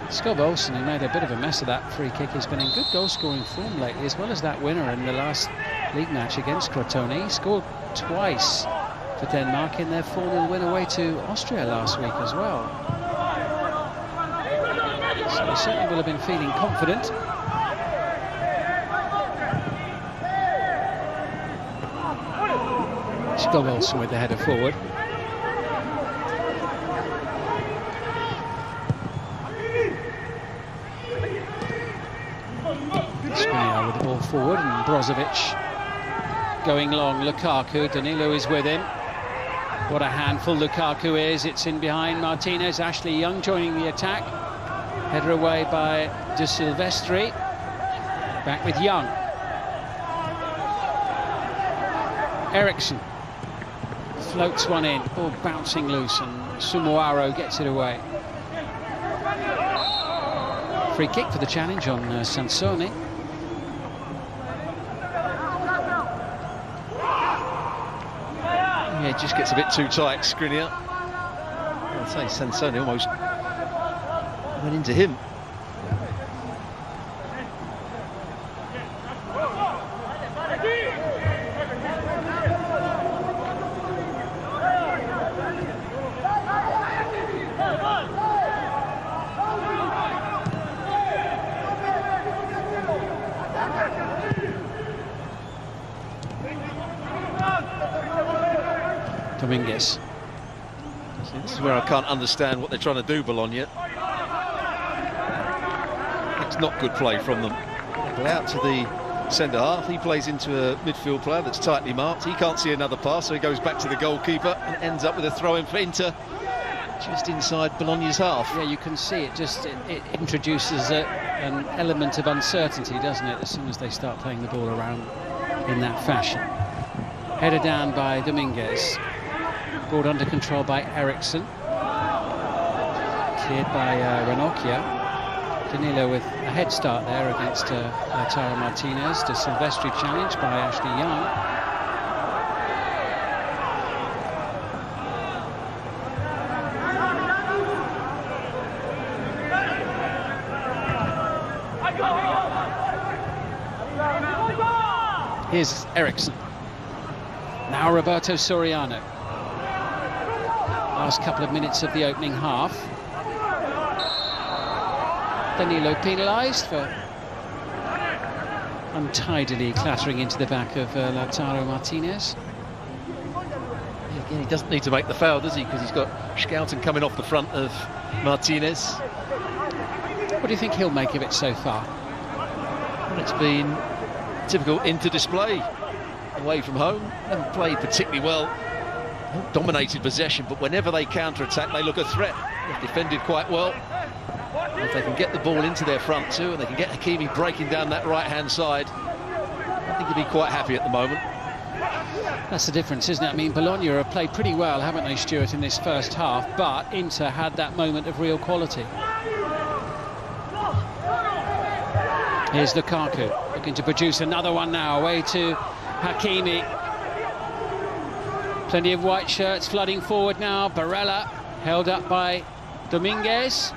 Skov-Olsen, who made a bit of a mess of that free kick, has been in good goal-scoring form lately, as well as that winner in the last league match against Crotone. He scored twice for Denmark in their 4-0 win away to Austria last week as well. So he certainly will have been feeling confident. Skov-Olsen with the header forward. forward, and Brozovic going long. Lukaku, Danilo is with him. What a handful Lukaku is. It's in behind Martinez. Ashley Young joining the attack. Header away by De Silvestri. Back with Young. Eriksson floats one in. Ball bouncing loose, and Sumoaro gets it away. Free kick for the challenge on Sansone. Yeah, it just gets a bit too tight, Skriniar. I'd say Sansone almost went into him. Dominguez. See, this is where I can't understand what they're trying to do, Bologna. It's not good play from them. But out to the centre half, he plays into a midfield player that's tightly marked. He can't see another pass, so he goes back to the goalkeeper and ends up with a throw-in for Inter, just inside Bologna's half. Yeah, you can see it. It introduces an element of uncertainty, doesn't it, as soon as they start playing the ball around in that fashion. Header down by Dominguez. Brought under control by Eriksson. Cleared by Ranocchia. Danilo with a head start there against Lautaro Martinez. De Silvestri challenged by Ashley Young. Here's Eriksson. Now Roberto Soriano. Last couple of minutes of the opening half. Danilo penalised for untidily clattering into the back of Lautaro Martinez. Again, he doesn't need to make the foul, does he? Because he's got Schouten coming off the front of Martinez. What do you think he'll make of it so far? Well, it's been typical Inter display away from home. Haven't played particularly well. Dominated possession, but whenever they counter-attack, they look a threat. They've defended quite well. If they can get the ball into their front two, and they can get Hakimi breaking down that right-hand side, I think he'll be quite happy at the moment. That's the difference, isn't it? I mean, Bologna have played pretty well, haven't they, Stuart, in this first half, but Inter had that moment of real quality. Here's Lukaku, looking to produce another one now, away to Hakimi. Plenty of white shirts flooding forward now. Barella held up by Dominguez.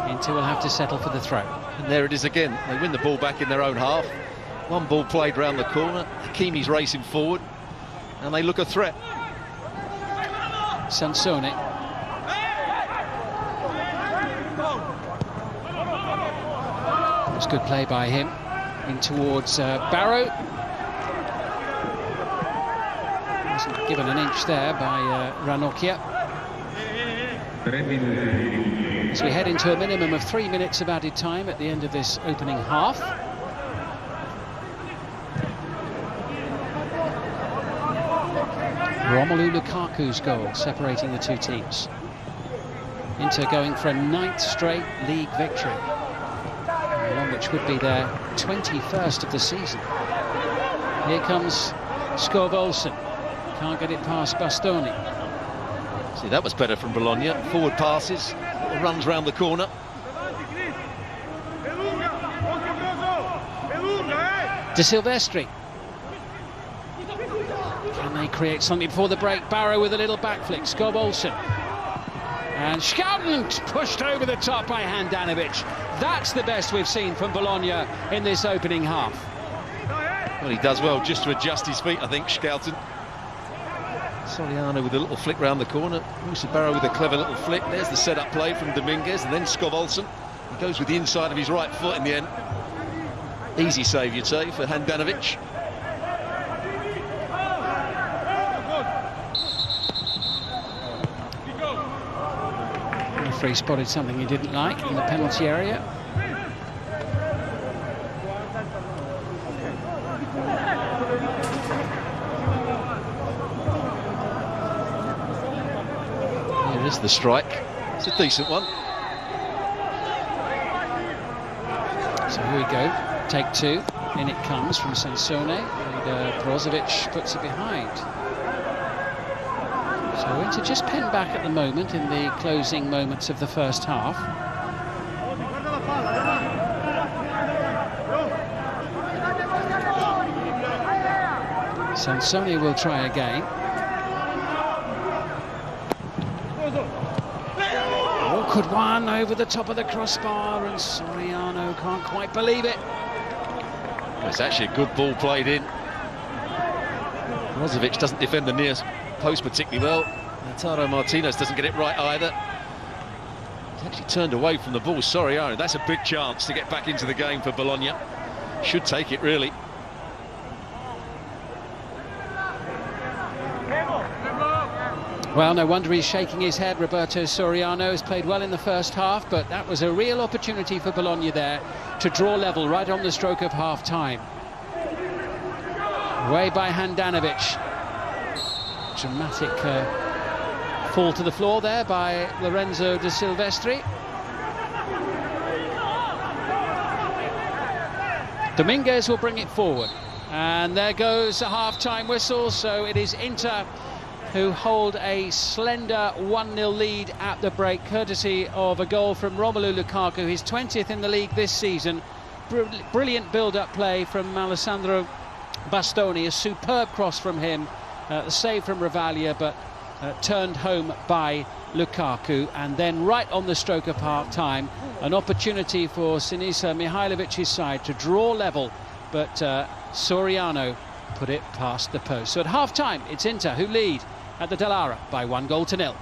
Inter will have to settle for the throw. And there it is again. They win the ball back in their own half. One ball played round the corner. Hakimi's racing forward, and they look a threat. Sansone. It's good play by him. In towards Barrow. Wasn't given an inch there by Ranocchia. As we head into a minimum of 3 minutes of added time at the end of this opening half. Romelu Lukaku's goal separating the two teams. Inter going for a 9th straight league victory, one which would be their 21st of the season. Here comes Skov Olsen. Can't get it past Bastoni. See, that was better from Bologna. Forward passes, runs round the corner. De Silvestri. Can they create something before the break? Barrow with a little back flick. Skov Olsen. And Schouten pushed over the top by Handanovic. That's the best we've seen from Bologna in this opening half. Well, he does well just to adjust his feet, I think, Schouten. Soriano with a little flick round the corner. Musa Barrow with a clever little flick. There's the set-up play from Dominguez, and then Skov Olsen. He goes with the inside of his right foot in the end. Easy save, you'd say, for Handanovic. The referee spotted something he didn't like in the penalty area. There's the strike. It's a decent one. So here we go. Take two. In it comes from Sansone, and Brozovic puts it behind. So Inter just pinned back at the moment in the closing moments of the first half. Sansone will try again. Awkward one over the top of the crossbar, and Soriano can't quite believe it. It's actually a good ball played in. Brozovic doesn't defend the near post particularly well. Lautaro Martinez doesn't get it right either. He's actually turned away from the ball. Soriano, that's a big chance to get back into the game for Bologna. Should take it, really. Well, no wonder he's shaking his head. Roberto Soriano has played well in the first half, but that was a real opportunity for Bologna there to draw level right on the stroke of half-time. Away by Handanovic. Dramatic fall to the floor there by Lorenzo De Silvestri. Dominguez will bring it forward. And there goes a half-time whistle, so it is Inter who hold a slender 1-0 lead at the break, courtesy of a goal from Romelu Lukaku, his 20th in the league this season. Brilliant build-up play from Alessandro Bastoni, a superb cross from him, the save from Ravaglia, but turned home by Lukaku. And then right on the stroke of half-time, an opportunity for Sinisa Mihailovic's side to draw level, but Soriano put it past the post. So at half-time, it's Inter who lead at the Dallara by 1-0.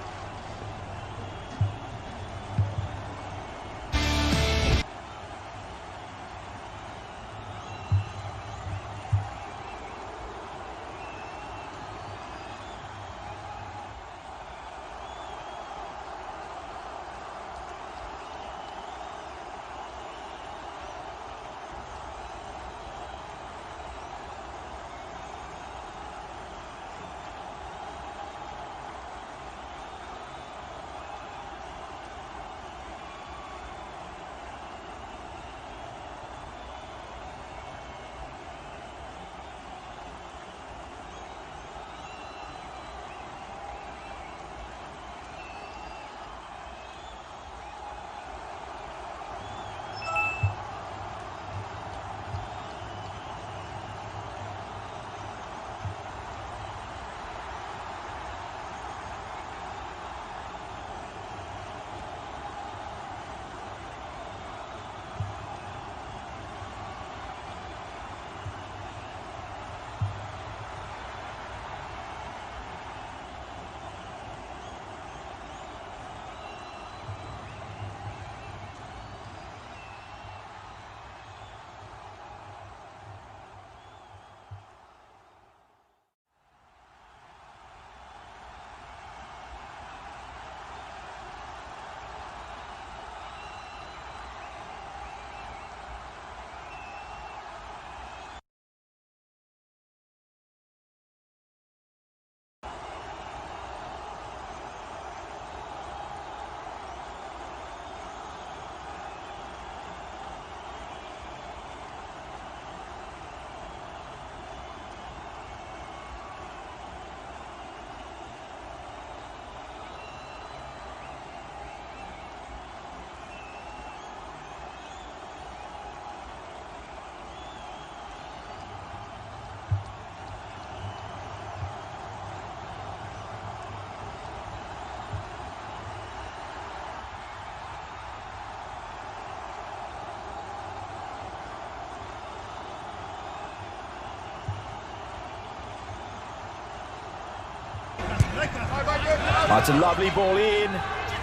That's a lovely ball in.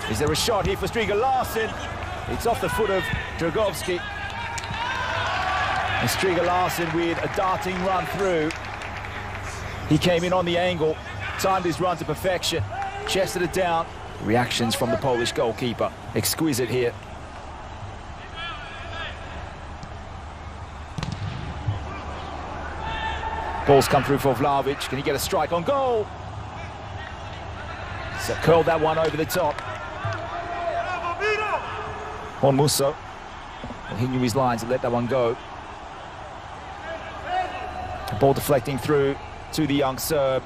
Is there a shot here for Striga Larsen? It's off the foot of Dragovski. And Striga Larsen with a darting run through. He came in on the angle, timed his run to perfection, chested it down. Reactions from the Polish goalkeeper, exquisite here. Ball's come through for Vlahovic. Can he get a strike on goal? So curled that one over the top. Juan Musso. Well, he knew his lines and let that one go. The ball deflecting through to the young Serb.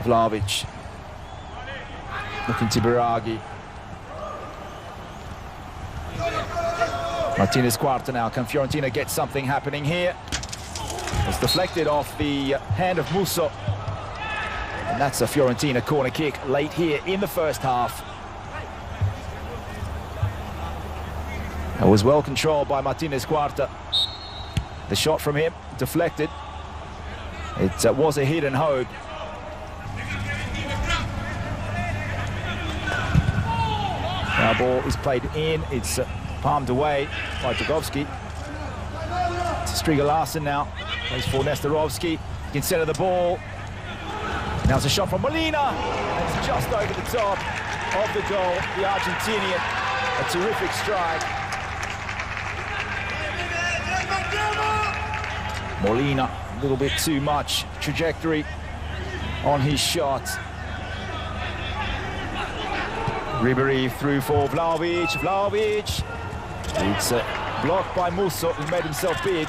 Vlahovic. Looking to Biragi. Martinez Quarta now. Can Fiorentina get something happening here? It's deflected off the hand of Musso. And that's a Fiorentina corner kick late here in the first half. That was well controlled by Martinez Quarta. The shot from him, deflected. It was a hit and hope. Now ball is played in, it's palmed away by Dugovski. It's Striga Larsen now, plays for Nestorovski. He can center the ball. Now it's a shot from Molina. And it's just over the top of the goal, the Argentinian. A terrific strike. Molina, a little bit too much trajectory on his shot. Ribéry through for Vlahovic. Vlahovic. It's blocked by Musso, who made himself big.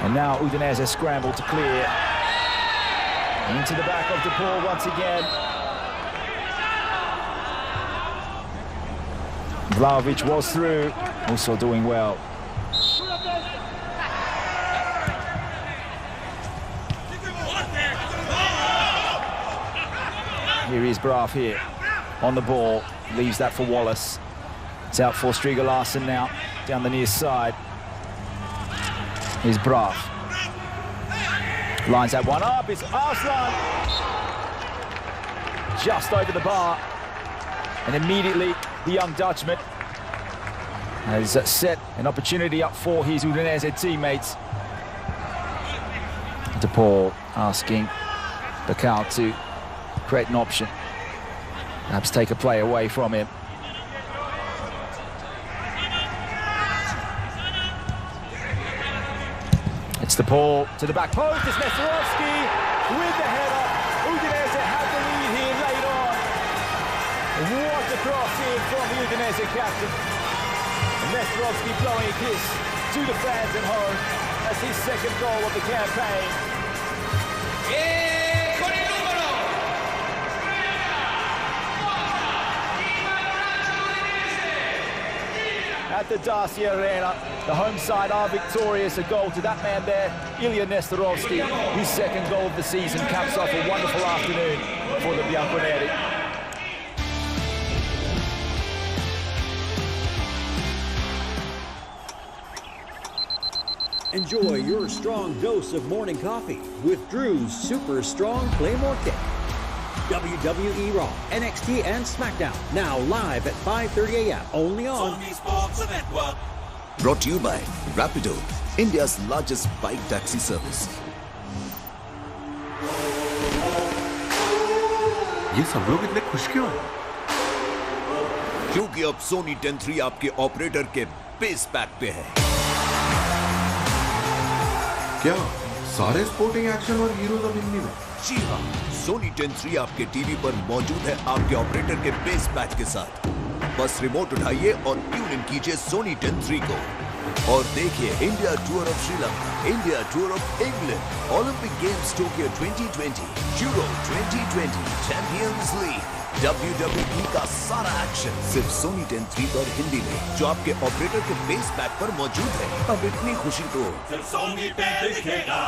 And now Udinese scramble to clear. Into the back of the ball once again. Vlahovic was through. Musso doing well. Here is Braaf here on the ball, leaves that for Wallace. It's out for Striga Larsen now, down the near side. Here's Braaf. Lines that one up, it's Arslan. Just over the bar. And immediately the young Dutchman has set an opportunity up for his Udinese teammates. De Paul asking Bacau to create an option, perhaps take a play away from him. It's the ball to the back post. It's Nestorovski with the header. Udinese had the lead here late on. What a cross in from the Udinese captain. And Nestorovski blowing a kiss to the fans at home. That's his second goal of the campaign. At the Darcy Arena, the home side are victorious. A goal to that man there, Ilya Nestorovski. His second goal of the season caps off a wonderful afternoon for the Bianconeri. Enjoy your strong dose of morning coffee with Drew's Super Strong Claymore Kick. WWE Raw, NXT, and SmackDown, now live at 5:30 a.m. only on Sony Sports Network. Brought to you by Rapido, India's largest bike taxi service. ये सब लोग इतने खुश क्यों हैं? क्योंकि अब Sony 10-3 आपके ऑपरेटर के बेस पैक पे है। क्या सारे स्पोर्टिंग एक्शन और हीरोज अब हिंदी में? जी हाँ, Sony 10-3 आपके टीवी पर मौजूद है आपके ऑपरेटर के बेस पैक के साथ। बस रिमोट उठाइए और ट्यून इन कीजिए Sony 10-3 को और देखिए India tour of Sri Lanka, India tour of England, Olympic games Tokyo 2020, euro 2020, champions league, WWE का सारा एक्शन सिर्फ Sony 10-3 पर हिंदी में, जो आपके ऑपरेटर के बेस पैक पर मौजूद है। अब इतनी खुशी तो सिर्फ Sony पे दिखेगा।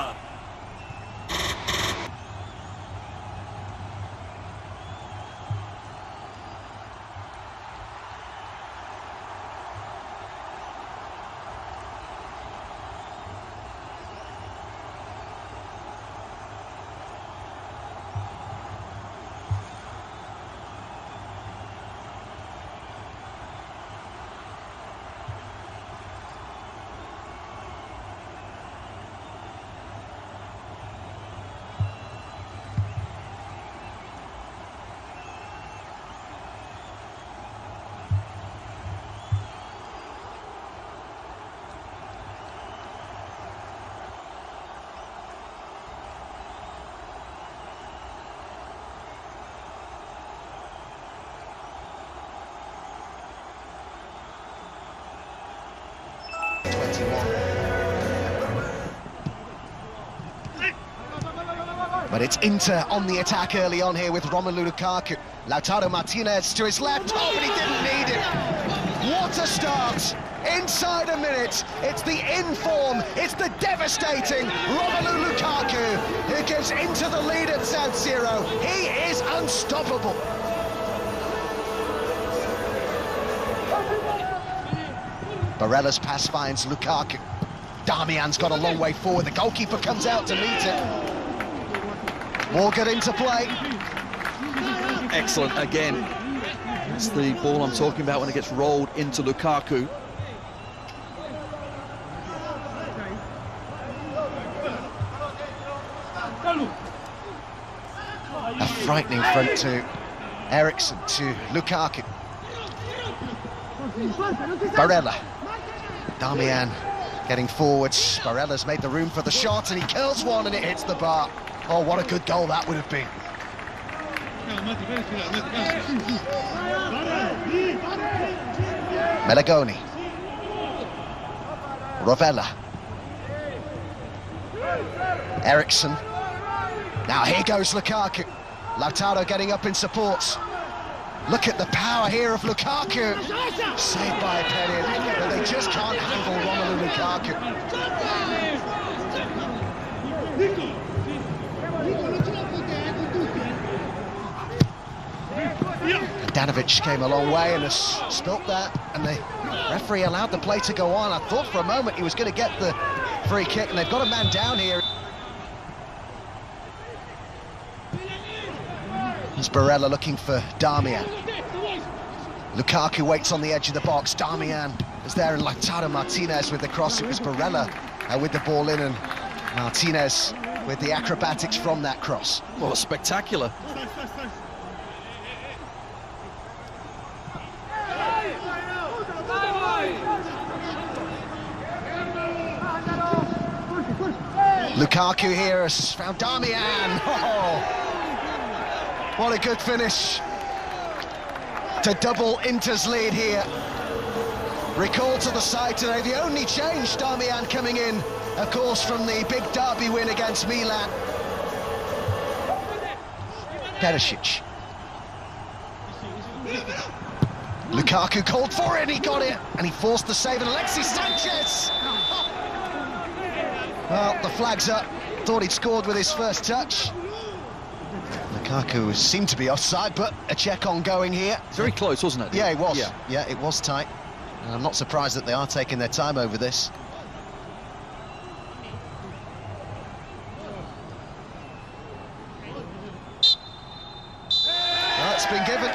21. But it's Inter on the attack early on here with Romelu Lukaku. Lautaro Martinez to his left. Oh, but he didn't need it. What a start. Inside a minute, it's the in-form, it's the devastating Romelu Lukaku who gives Inter the lead at San Siro. He is unstoppable. Barella's pass finds Lukaku. Damian's got a long way forward. The goalkeeper comes out to meet it. Morgan into play. Excellent again. That's the ball I'm talking about when it gets rolled into Lukaku. A frightening front to Eriksson to Lukaku. Barella. Damian getting forwards. Barella's made the room for the shot and he curls one and it hits the bar. Oh, what a good goal that would have been. Melagoni. Rovella. Eriksson. Now here goes Lukaku. Lautaro getting up in support. Look at the power here of Lukaku. Saved by Penin, but they just can't handle Romelu Lukaku. Danovic came a long way and has spilt that, and the referee allowed the play to go on. I thought for a moment he was going to get the free kick, and they've got a man down here. It's Barella looking for Damian. Lukaku waits on the edge of the box. Damian is there, and Lautaro Martinez with the cross. It was Barella with the ball in, and Martinez with the acrobatics from that cross. Well, spectacular. Lukaku here has found Damian. Oh, what a good finish to double Inter's lead here. Recall to the side today, the only change, Damian coming in, of course, from the big derby win against Milan. Perisic. Lukaku called for it and he got it, and he forced the save, and Alexis Sanchez! Well, the flag's up. Thought he'd scored with his first touch. Lukaku seemed to be offside, but a check ongoing here. It's very close, wasn't it? Yeah, it was. Yeah, it was tight. And I'm not surprised that they are taking their time over this. Well, it's been given.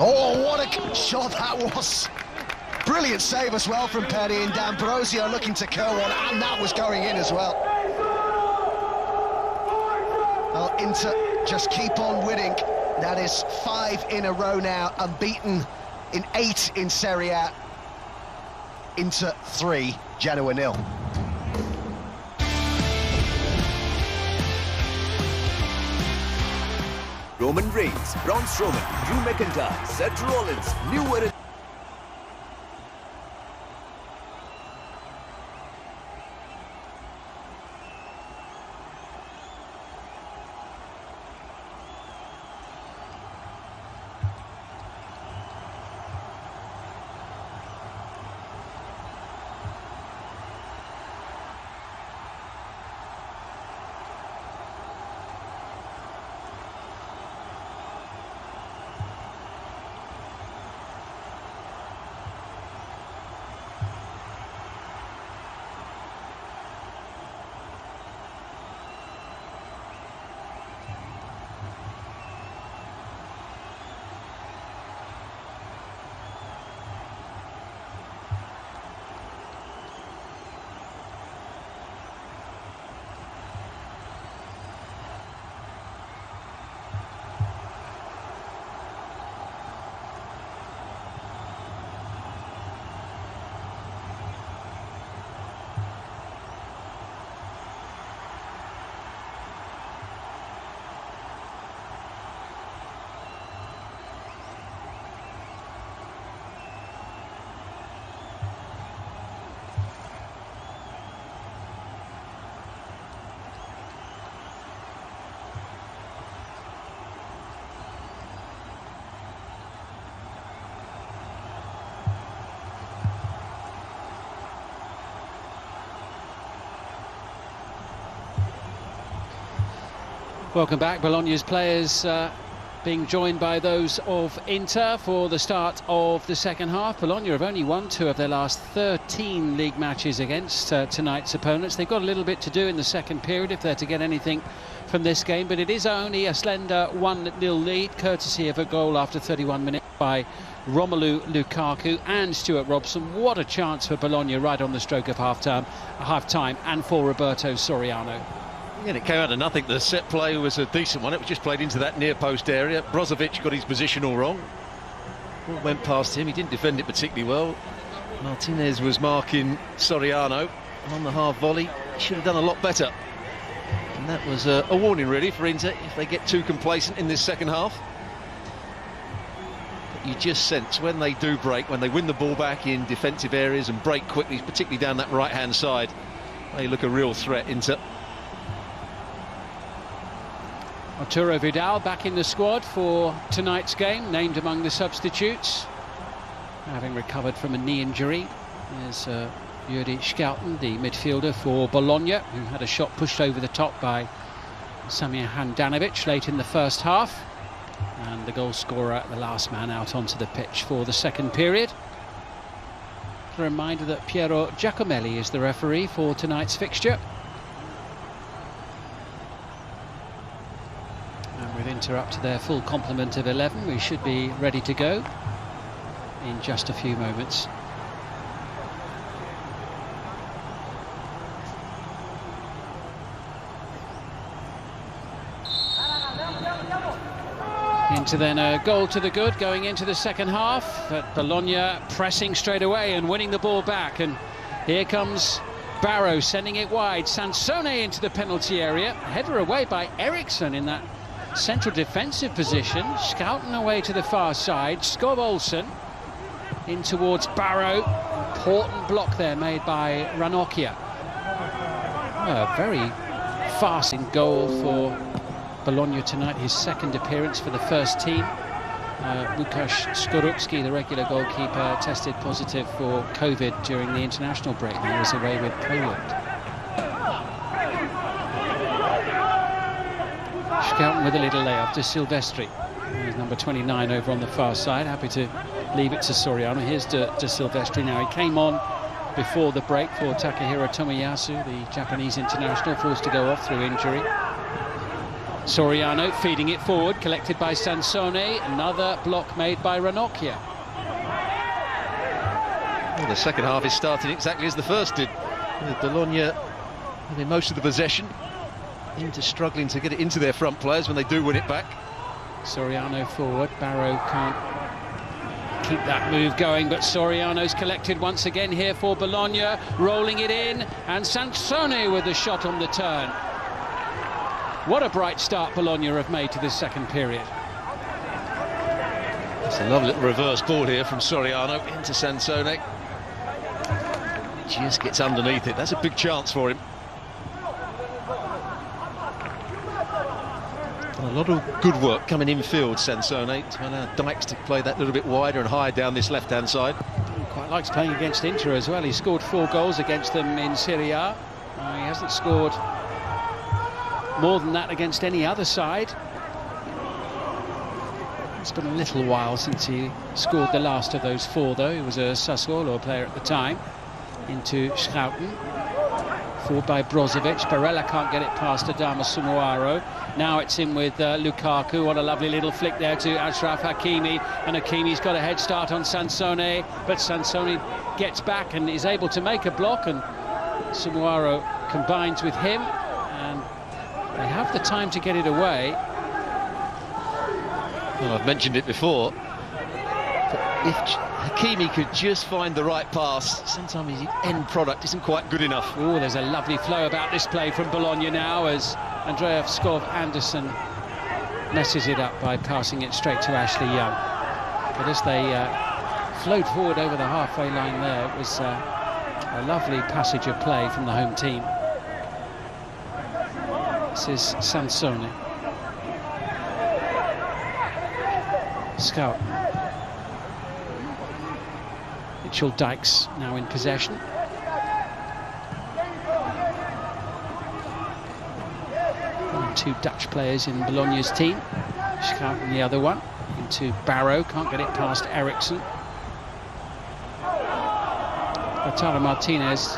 Oh, what a shot that was. Brilliant save as well from Penny, and D'Ambrosio looking to curl one, and that was going in as well. Well, Inter just keep on winning. That is 5 in a row now, unbeaten in 8 in Serie A. Inter 3, Genoa 0. Roman Reigns, Braun Strowman, Drew McIntyre, Seth Rollins, New Era. Welcome back. Bologna's players being joined by those of Inter for the start of the second half. Bologna have only won 2 of their last 13 league matches against tonight's opponents. They've got a little bit to do in the second period if they're to get anything from this game, but it is only a slender 1-0 lead, courtesy of a goal after 31 minutes by Romelu Lukaku and Stuart Robson. What a chance for Bologna right on the stroke of half-time, and for Roberto Soriano. And it came out of nothing. The set play was a decent one. It was just played into that near post area. Brozovic got his position all wrong. Ball went past him. He didn't defend it particularly well. Martinez was marking Soriano, and on the half volley he should have done a lot better. And that was a warning really for Inter if they get too complacent in this second half. But you just sense when they do break, when they win the ball back in defensive areas and break quickly, particularly down that right hand side, they look a real threat. Inter. Arturo Vidal back in the squad for tonight's game, named among the substitutes, having recovered from a knee injury. There's Juri Schouten, the midfielder for Bologna, who had a shot pushed over the top by Samir Handanovic late in the first half, and the goal scorer, the last man out onto the pitch for the second period. A reminder that Piero Giacomelli is the referee for tonight's fixture. With Inter up to their full complement of 11, we should be ready to go in just a few moments. Into then a goal to the good going into the second half, but Bologna pressing straight away and winning the ball back, and here comes Barrow sending it wide. Sansone into the penalty area, header away by Eriksson in that central defensive position. Schouten away to the far side. Skov Olsen in towards Barrow. Important block there made by Ranocchia. A very fast in goal for Bologna tonight, his second appearance for the first team. Łukasz Skorupski, the regular goalkeeper, tested positive for COVID during the international break. He was away with Poland. Schouten with a little layoff to Silvestri. He's number 29 over on the far side, happy to leave it to Soriano. Here's to Silvestri now. He came on before the break for Takahiro Tomiyasu, the Japanese international, forced to go off through injury. Soriano feeding it forward, collected by Sansone. Another block made by Ranocchia. Well, the second half is starting exactly as the first did. Bologna having most of the possession. Inter struggling to get it into their front players when they do win it back. Soriano forward. Barrow can't keep that move going, but Soriano's collected once again here for Bologna, rolling it in, and Sansone with the shot on the turn. What a bright start Bologna have made to this second period. It's a lovely little reverse ball here from Soriano into Sansone. Just gets underneath it. That's a big chance for him. A lot of good work coming infield, Sansone, to allow Dykes to play that little bit wider and higher down this left-hand side. He quite likes playing against Inter as well. He scored 4 goals against them in Serie A. He hasn't scored more than that against any other side. It's been a little while since he scored the last of those 4, though. He was a Sassuolo player at the time. Into Schouten. Forward by Brozovic. Barella can't get it past Adama Sumuaro. Now it's in with Lukaku. What a lovely little flick there to Achraf Hakimi. And Hakimi's got a head start on Sansone. But Sansone gets back and is able to make a block. And Sumuaro combines with him. And they have the time to get it away. Well, I've mentioned it before. But if Hakimi could just find the right pass, sometimes his end product isn't quite good enough. Oh, there's a lovely flow about this play from Bologna now as Andrea Skov Anderson messes it up by passing it straight to Ashley Young. But as they flowed forward over the halfway line there, it was a lovely passage of play from the home team. This is Sansone. Schouten. Mitchell Dykes now in possession. Two Dutch players in Bologna's team. Schouten the other one. Into Barrow, can't get it past Eriksson. Lautaro Martinez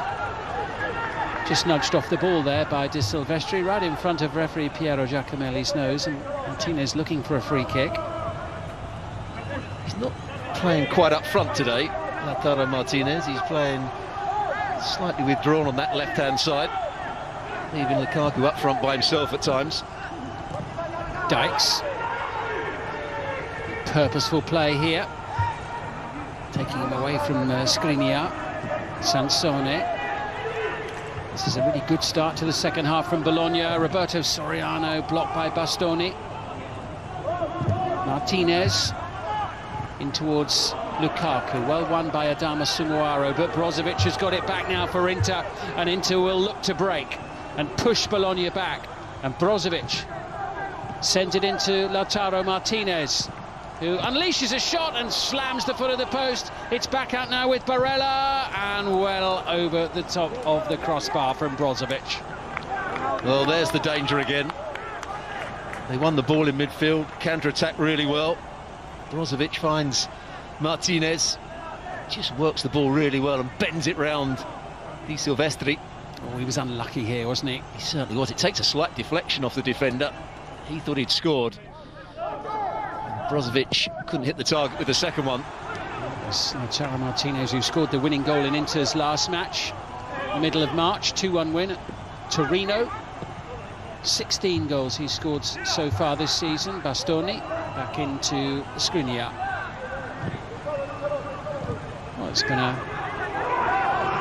just nudged off the ball there by De Silvestri, right in front of referee Piero Giacomelli's nose, and Martinez looking for a free kick. He's not playing quite up front today, Lautaro Martinez. He's playing slightly withdrawn on that left-hand side, leaving Lukaku up front by himself at times. Dykes. Purposeful play here. Taking him away from Skriniar. Sansone. This is a really good start to the second half from Bologna. Roberto Soriano blocked by Bastoni. Martinez in towards Lukaku. Well won by Adama Sumuaro, but Brozovic has got it back now for Inter, and Inter will look to break and push Bologna back. And Brozovic sends it into Lautaro Martinez, who unleashes a shot and slams the foot of the post. It's back out now with Barella, and well over the top of the crossbar from Brozovic. Well, there's the danger again. They won the ball in midfield, counter-attack really well. Brozovic finds Martinez, just works the ball really well and bends it round Di Silvestri. Oh, he was unlucky here, wasn't he? He certainly was. It takes a slight deflection off the defender. He thought he'd scored. Brozovic couldn't hit the target with the second one. It's Lautaro Martinez who scored the winning goal in Inter's last match, middle of March, 2-1 win at Torino. 16 goals he's scored so far this season. Bastoni back into Skriniar. Well, it's been a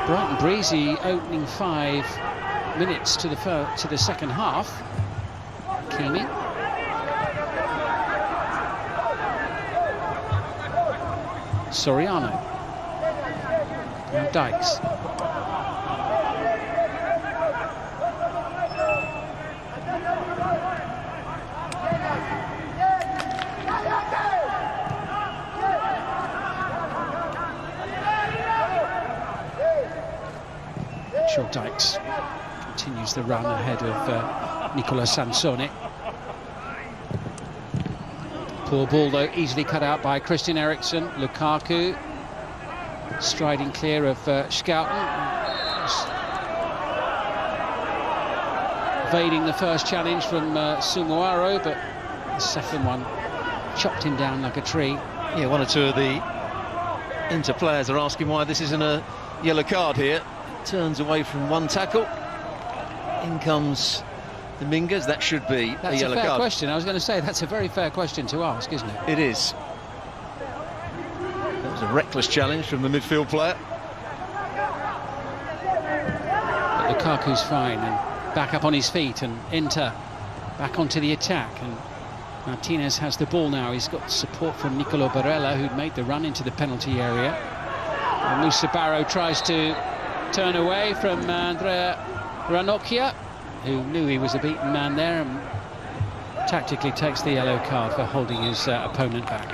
bright and breezy opening 5 minutes to the second half. Kimi. Soriano. Now Dykes. Sure, Dykes continues the run ahead of Nicola Sansone. Poor ball though, easily cut out by Christian Eriksen. Lukaku striding clear of Schouten. Evading the first challenge from Sumuaro, but the second one chopped him down like a tree. Yeah, one or two of the Inter players are asking why this isn't a yellow card here. Turns away from one tackle. In comes Dominguez. That should be a yellow card. That's a fair question. I was going to say, that's a very fair question to ask, isn't it? It is. That was a reckless challenge from the midfield player. But Lukaku's fine and back up on his feet, and Inter back onto the attack. And Martinez has the ball now. He's got support from Nicolo Barella, who'd made the run into the penalty area. And Moussa Barrow tries to turn away from Andrea Ranocchia, who knew he was a beaten man there, and tactically takes the yellow card for holding his opponent back.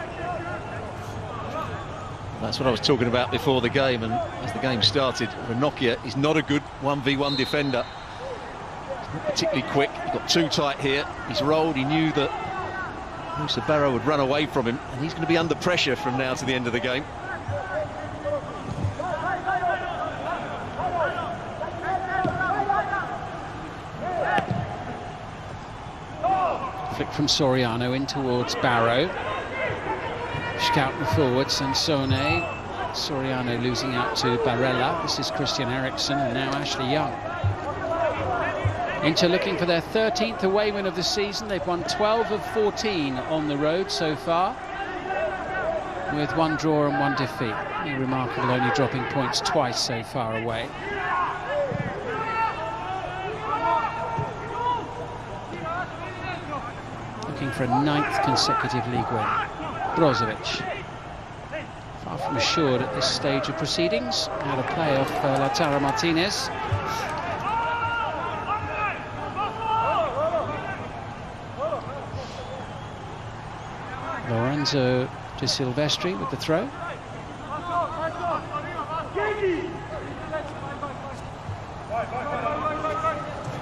That's what I was talking about before the game, and as the game started, Ranocchia is not a good 1v1 defender. He's not particularly quick. He got too tight here. He's rolled. He knew that Moussa Barrow would run away from him, and he's going to be under pressure from now to the end of the game. Flick from Soriano in towards Barrow. Schouten forward, Sansone. Soriano losing out to Barella. This is Christian Eriksen, and now Ashley Young. Inter looking for their 13th away win of the season. They've won 12 of 14 on the road so far, with 1 draw and 1 defeat. Remarkable, only dropping points twice so far away. Looking for a 9th consecutive league win. Brozovic, far from assured at this stage of proceedings. Out of play off Lautaro Martinez. Lorenzo De Silvestri with the throw.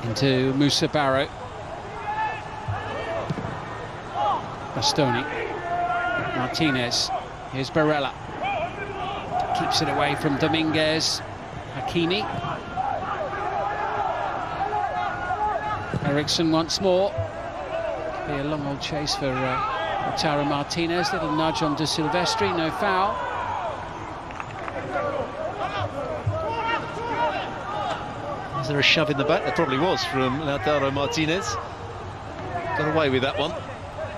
Into Moussa Barrow. Bastoni. Martinez. Here's Barella. Keeps it away from Dominguez. Hakimi. Eriksson once more. Be a long old chase for Lautaro Martinez. Little nudge on De Silvestri, no foul. Is there a shove in the back? There probably was from Lautaro Martinez. Got away with that one.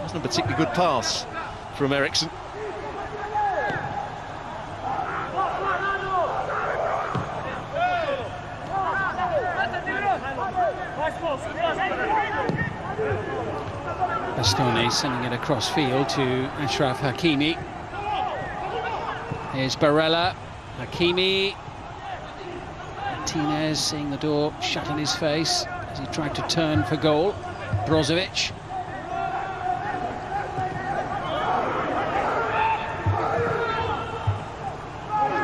Wasn't a particularly good pass from Eriksson. Bastoni sending it across field to Achraf Hakimi. Here's Barella. Hakimi. Martinez seeing the door shut in his face as he tried to turn for goal. Brozovic.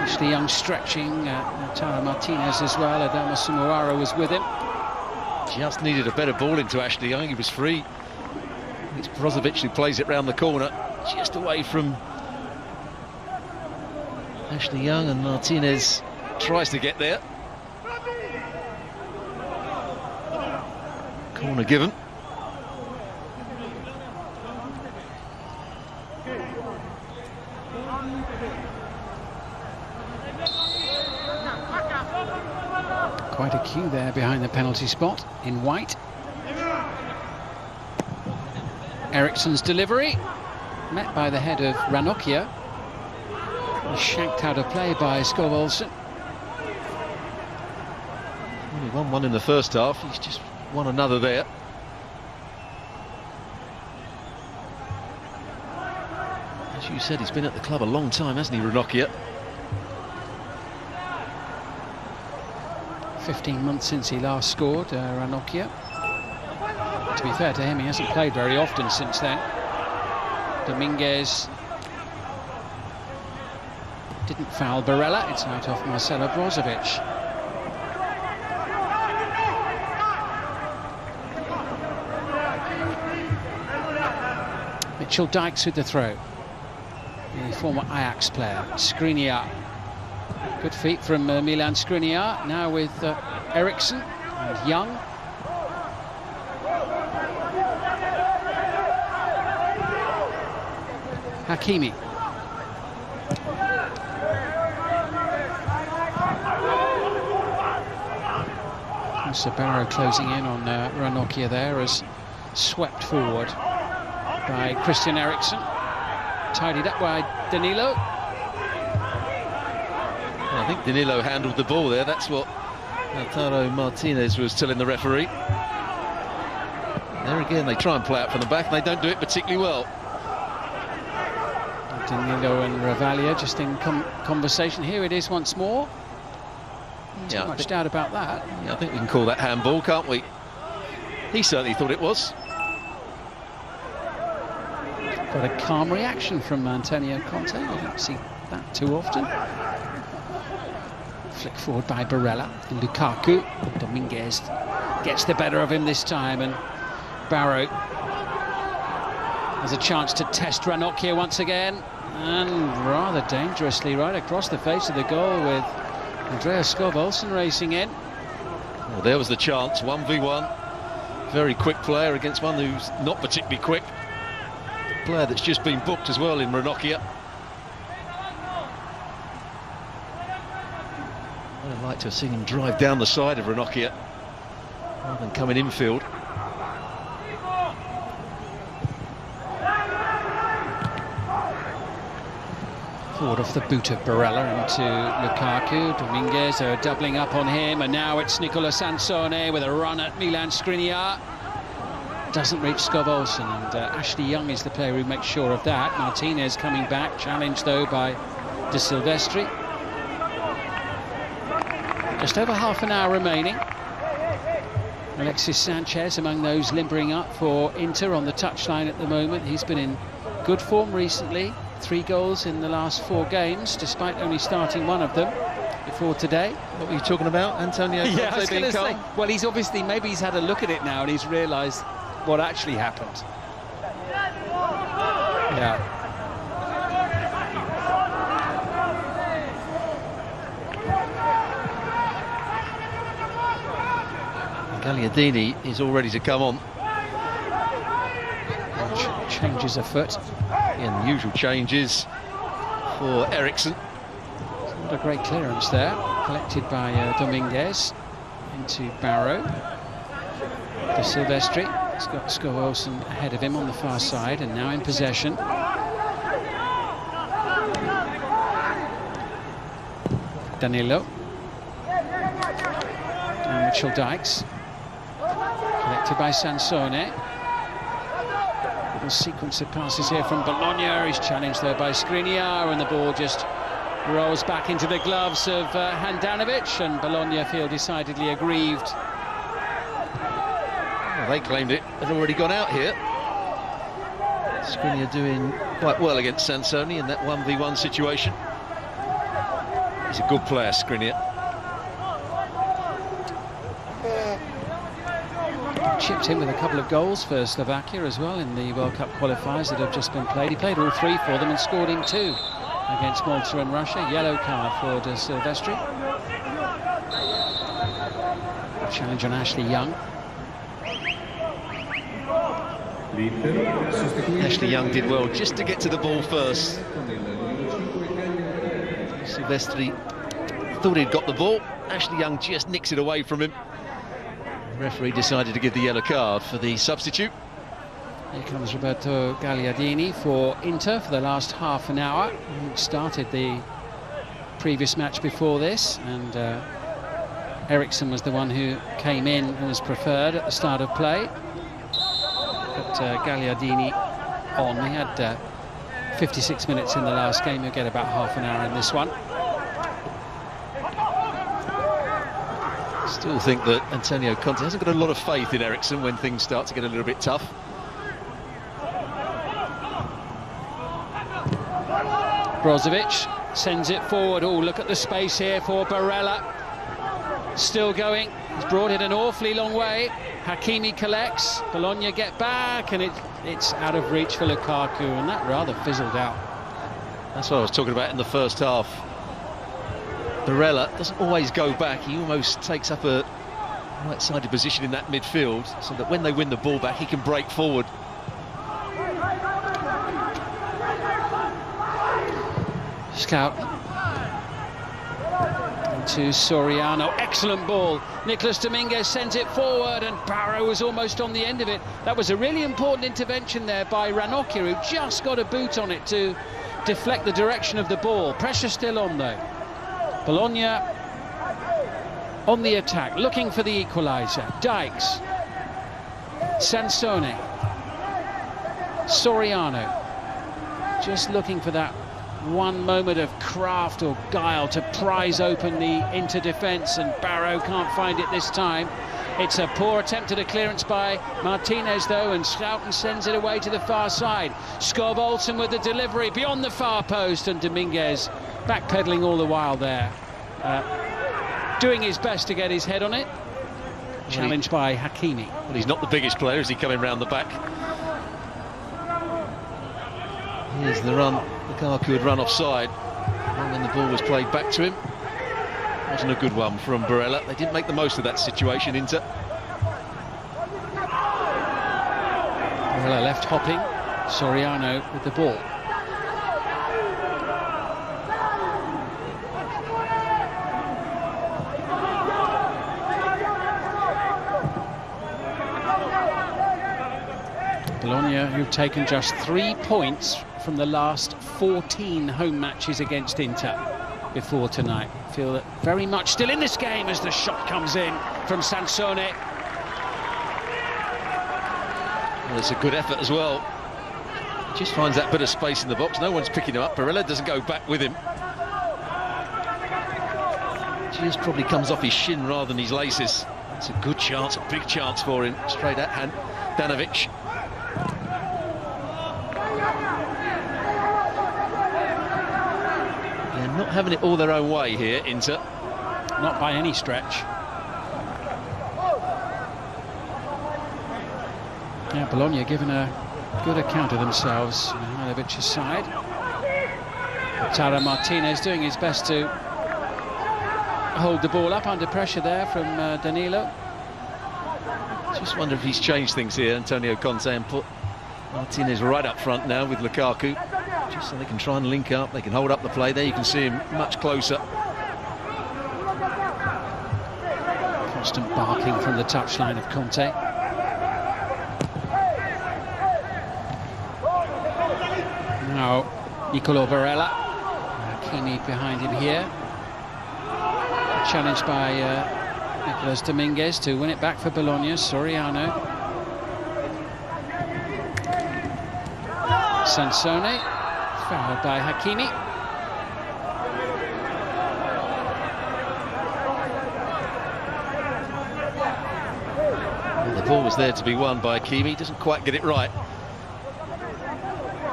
Ashley Young stretching. Lautaro Martinez as well. Adama Sumawara was with him. Just needed a better ball into Ashley Young. He was free. It's Brozovic who plays it round the corner, just away from Ashley Young, and Martinez tries to get there. Corner given. Quite a queue there behind the penalty spot in white. Eriksson's delivery, met by the head of Ranocchia. Shanked out of play by Skov Olsen. Only 1-1 in the first half, he's just won another there. As you said, he's been at the club a long time, hasn't he, Ranocchia? 15 months since he last scored, Ranocchia. To be fair to him, he hasn't played very often since then. Dominguez didn't foul Barella. It's out off Marcelo Brozovic. Mitchell Dykes with the throw. The former Ajax player, Skriniar. Good feet from Milan Skriniar. Now with Eriksson and Young. Hakimi. Sabaro closing in on Ranocchia there, as swept forward by Christian Eriksson. Tidied up by Danilo. I think Danilo handled the ball there. That's what Lautaro Martinez was telling the referee. There again, they try and play out from the back, and they don't do it particularly well. Danilo and Ravaglia just in conversation. Here it is once more. Not much doubt about that. Yeah, I think we can call that handball, can't we? He certainly thought it was. Got a calm reaction from Antonio Conte. We don't see that too often. Flick forward by Barella. Lukaku. Dominguez gets the better of him this time, and Barrow has a chance to test Ranocchia once again, and rather dangerously right across the face of the goal, with Andreas Skov Olsen racing in. Well, there was the chance, 1v1. Very quick player against one who's not particularly quick. A player that's just been booked as well in Ranocchia. I'd like to have seen him drive down the side of Ranocchia rather than coming infield. Forward off the boot of Barella into Lukaku. Dominguez are doubling up on him, and now it's Nicola Sansone with a run at Milan Skriniar. Doesn't reach Skov Olsen, and Ashley Young is the player who makes sure of that. Martinez coming back, challenged though by De Silvestri. Just over half an hour remaining. Alexis Sanchez among those limbering up for Inter on the touchline at the moment. He's been in good form recently. 3 goals in the last 4 games, despite only starting one of them before today. What were you talking about, Antonio? Yeah, I was going to say, well, he's obviously, maybe he's had a look at it now and he's realised what actually happened. Yeah. Gagliardini is all ready to come on. Changes afoot. And the usual changes for Eriksson. Not a great clearance there, collected by Dominguez into Barrow. De Silvestri has got Skov Olsen ahead of him on the far side and now in possession. Danilo. And Mitchell Dykes. Collected by Sansone. Little sequence of passes here from Bologna. He's challenged there by Skriniar, and the ball just rolls back into the gloves of Handanovic, and Bologna feel decidedly aggrieved. Well, they claimed it had already gone out here. Skriniar doing quite well against Sansone in that 1v1 situation. He's a good player, Skriniar. Chipped in with a couple of goals for Slovakia as well in the World Cup qualifiers that have just been played. He played all three for them and scored in 2 against Malta and Russia. Yellow card for De Silvestri. Challenge on Ashley Young. Ashley Young did well just to get to the ball first. Silvestri thought he'd got the ball. Ashley Young just nicks it away from him. The referee decided to give the yellow card for the substitute. Here comes Roberto Gagliardini for Inter for the last half an hour. He started the previous match before this, and Eriksson was the one who came in and was preferred at the start of play. But Gagliardini on. He had 56 minutes in the last game. He'll get about half an hour in this one. Still think that Antonio Conte hasn't got a lot of faith in Eriksson when things start to get a little bit tough. Brozovic sends it forward. Oh, look at the space here for Barella. Still going. He's brought it an awfully long way. Hakimi collects. Bologna get back, and it's out of reach for Lukaku, and that rather fizzled out. That's what I was talking about in the first half. Barella doesn't always go back. He almost takes up a right-sided position in that midfield so that when they win the ball back, he can break forward. Scout into Soriano. Excellent ball. Nicolas Dominguez sends it forward, and Barrow was almost on the end of it. That was a really important intervention there by Ranocchia, who just got a boot on it to deflect the direction of the ball. Pressure still on, though. Bologna on the attack, looking for the equaliser. Dykes, Sansone, Soriano, just looking for that one moment of craft or guile to prise open the Inter defence, and Barrow can't find it this time. It's a poor attempt at a clearance by Martinez, though, and Schouten sends it away to the far side. Skov Olsen with the delivery beyond the far post, and Dominguez backpedaling all the while there, doing his best to get his head on it. Challenged by Hakimi. Well, he's not the biggest player, is he, coming round the back? Here's the run. Lukaku had run offside, and then the ball was played back to him. Wasn't a good one from Barella. They didn't make the most of that situation, Inter. Barella left hopping. Soriano with the ball. Bologna, who've taken just 3 points from the last 14 home matches against Inter before tonight. Feel that very much still in this game as the shot comes in from Sansone. Well, it's a good effort as well. He just finds that bit of space in the box. No one's picking him up. Barella doesn't go back with him. Just probably comes off his shin rather than his laces. It's a good chance, a big chance for him. Straight at Handanovic. Not having it all their own way here, Inter. Not by any stretch. Yeah, Bologna given a good account of themselves, how Handanović's side. Lautaro Martinez doing his best to hold the ball up under pressure there from Danilo. Just wonder if he's changed things here, Antonio Conte, and put Martinez right up front now with Lukaku, just so they can try and link up, they can hold up the play. There you can see him much closer. Constant barking from the touchline of Conte. Now Nicolo Barella, Hakimi behind him here, challenged by Nicolas Dominguez to win it back for Bologna. Soriano, Sansone, fouled by Hakimi. Well, the ball was there to be won by Hakimi, doesn't quite get it right.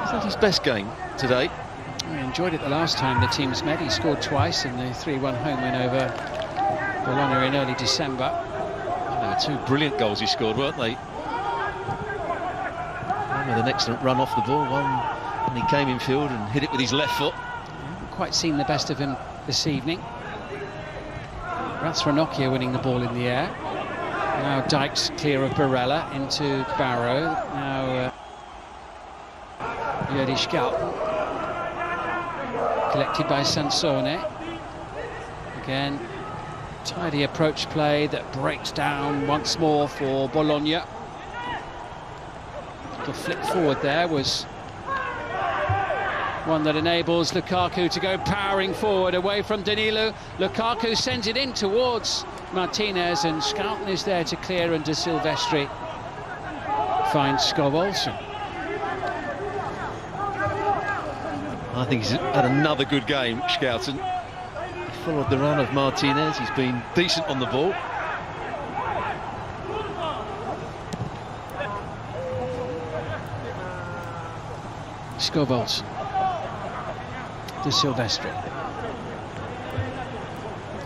Is that his best game today? I enjoyed it the last time the teams met. He scored twice in the 3-1 home win over Bologna in early December. Well, they were two brilliant goals he scored, weren't they? One with an excellent run off the ball, one when he came in field and hit it with his left foot. I haven't quite seen the best of him this evening. That's Ranocchia winning the ball in the air. Now Dykes clear of Barella into Barrow. Now Yerichkal, collected by Sansone. Again, tidy approach play that breaks down once more for Bologna. The flick forward there was one that enables Lukaku to go powering forward away from Danilo. Lukaku sends it in towards Martinez, and Scouten is there to clear, and De Silvestri finds Skov Olsen. I think he's had another good game, Scouten. He followed the run of Martinez, he's been decent on the ball. Skov Olsen, De Silvestri.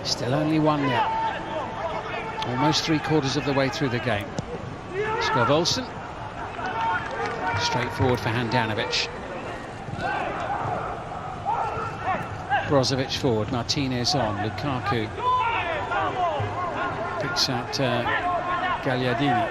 Still only 1-0. Almost 3/4 of the way through the game. Skov Olsen. Straight forward for Handanović. Brozovic forward, Martinez on, Lukaku picks out Gagliardini.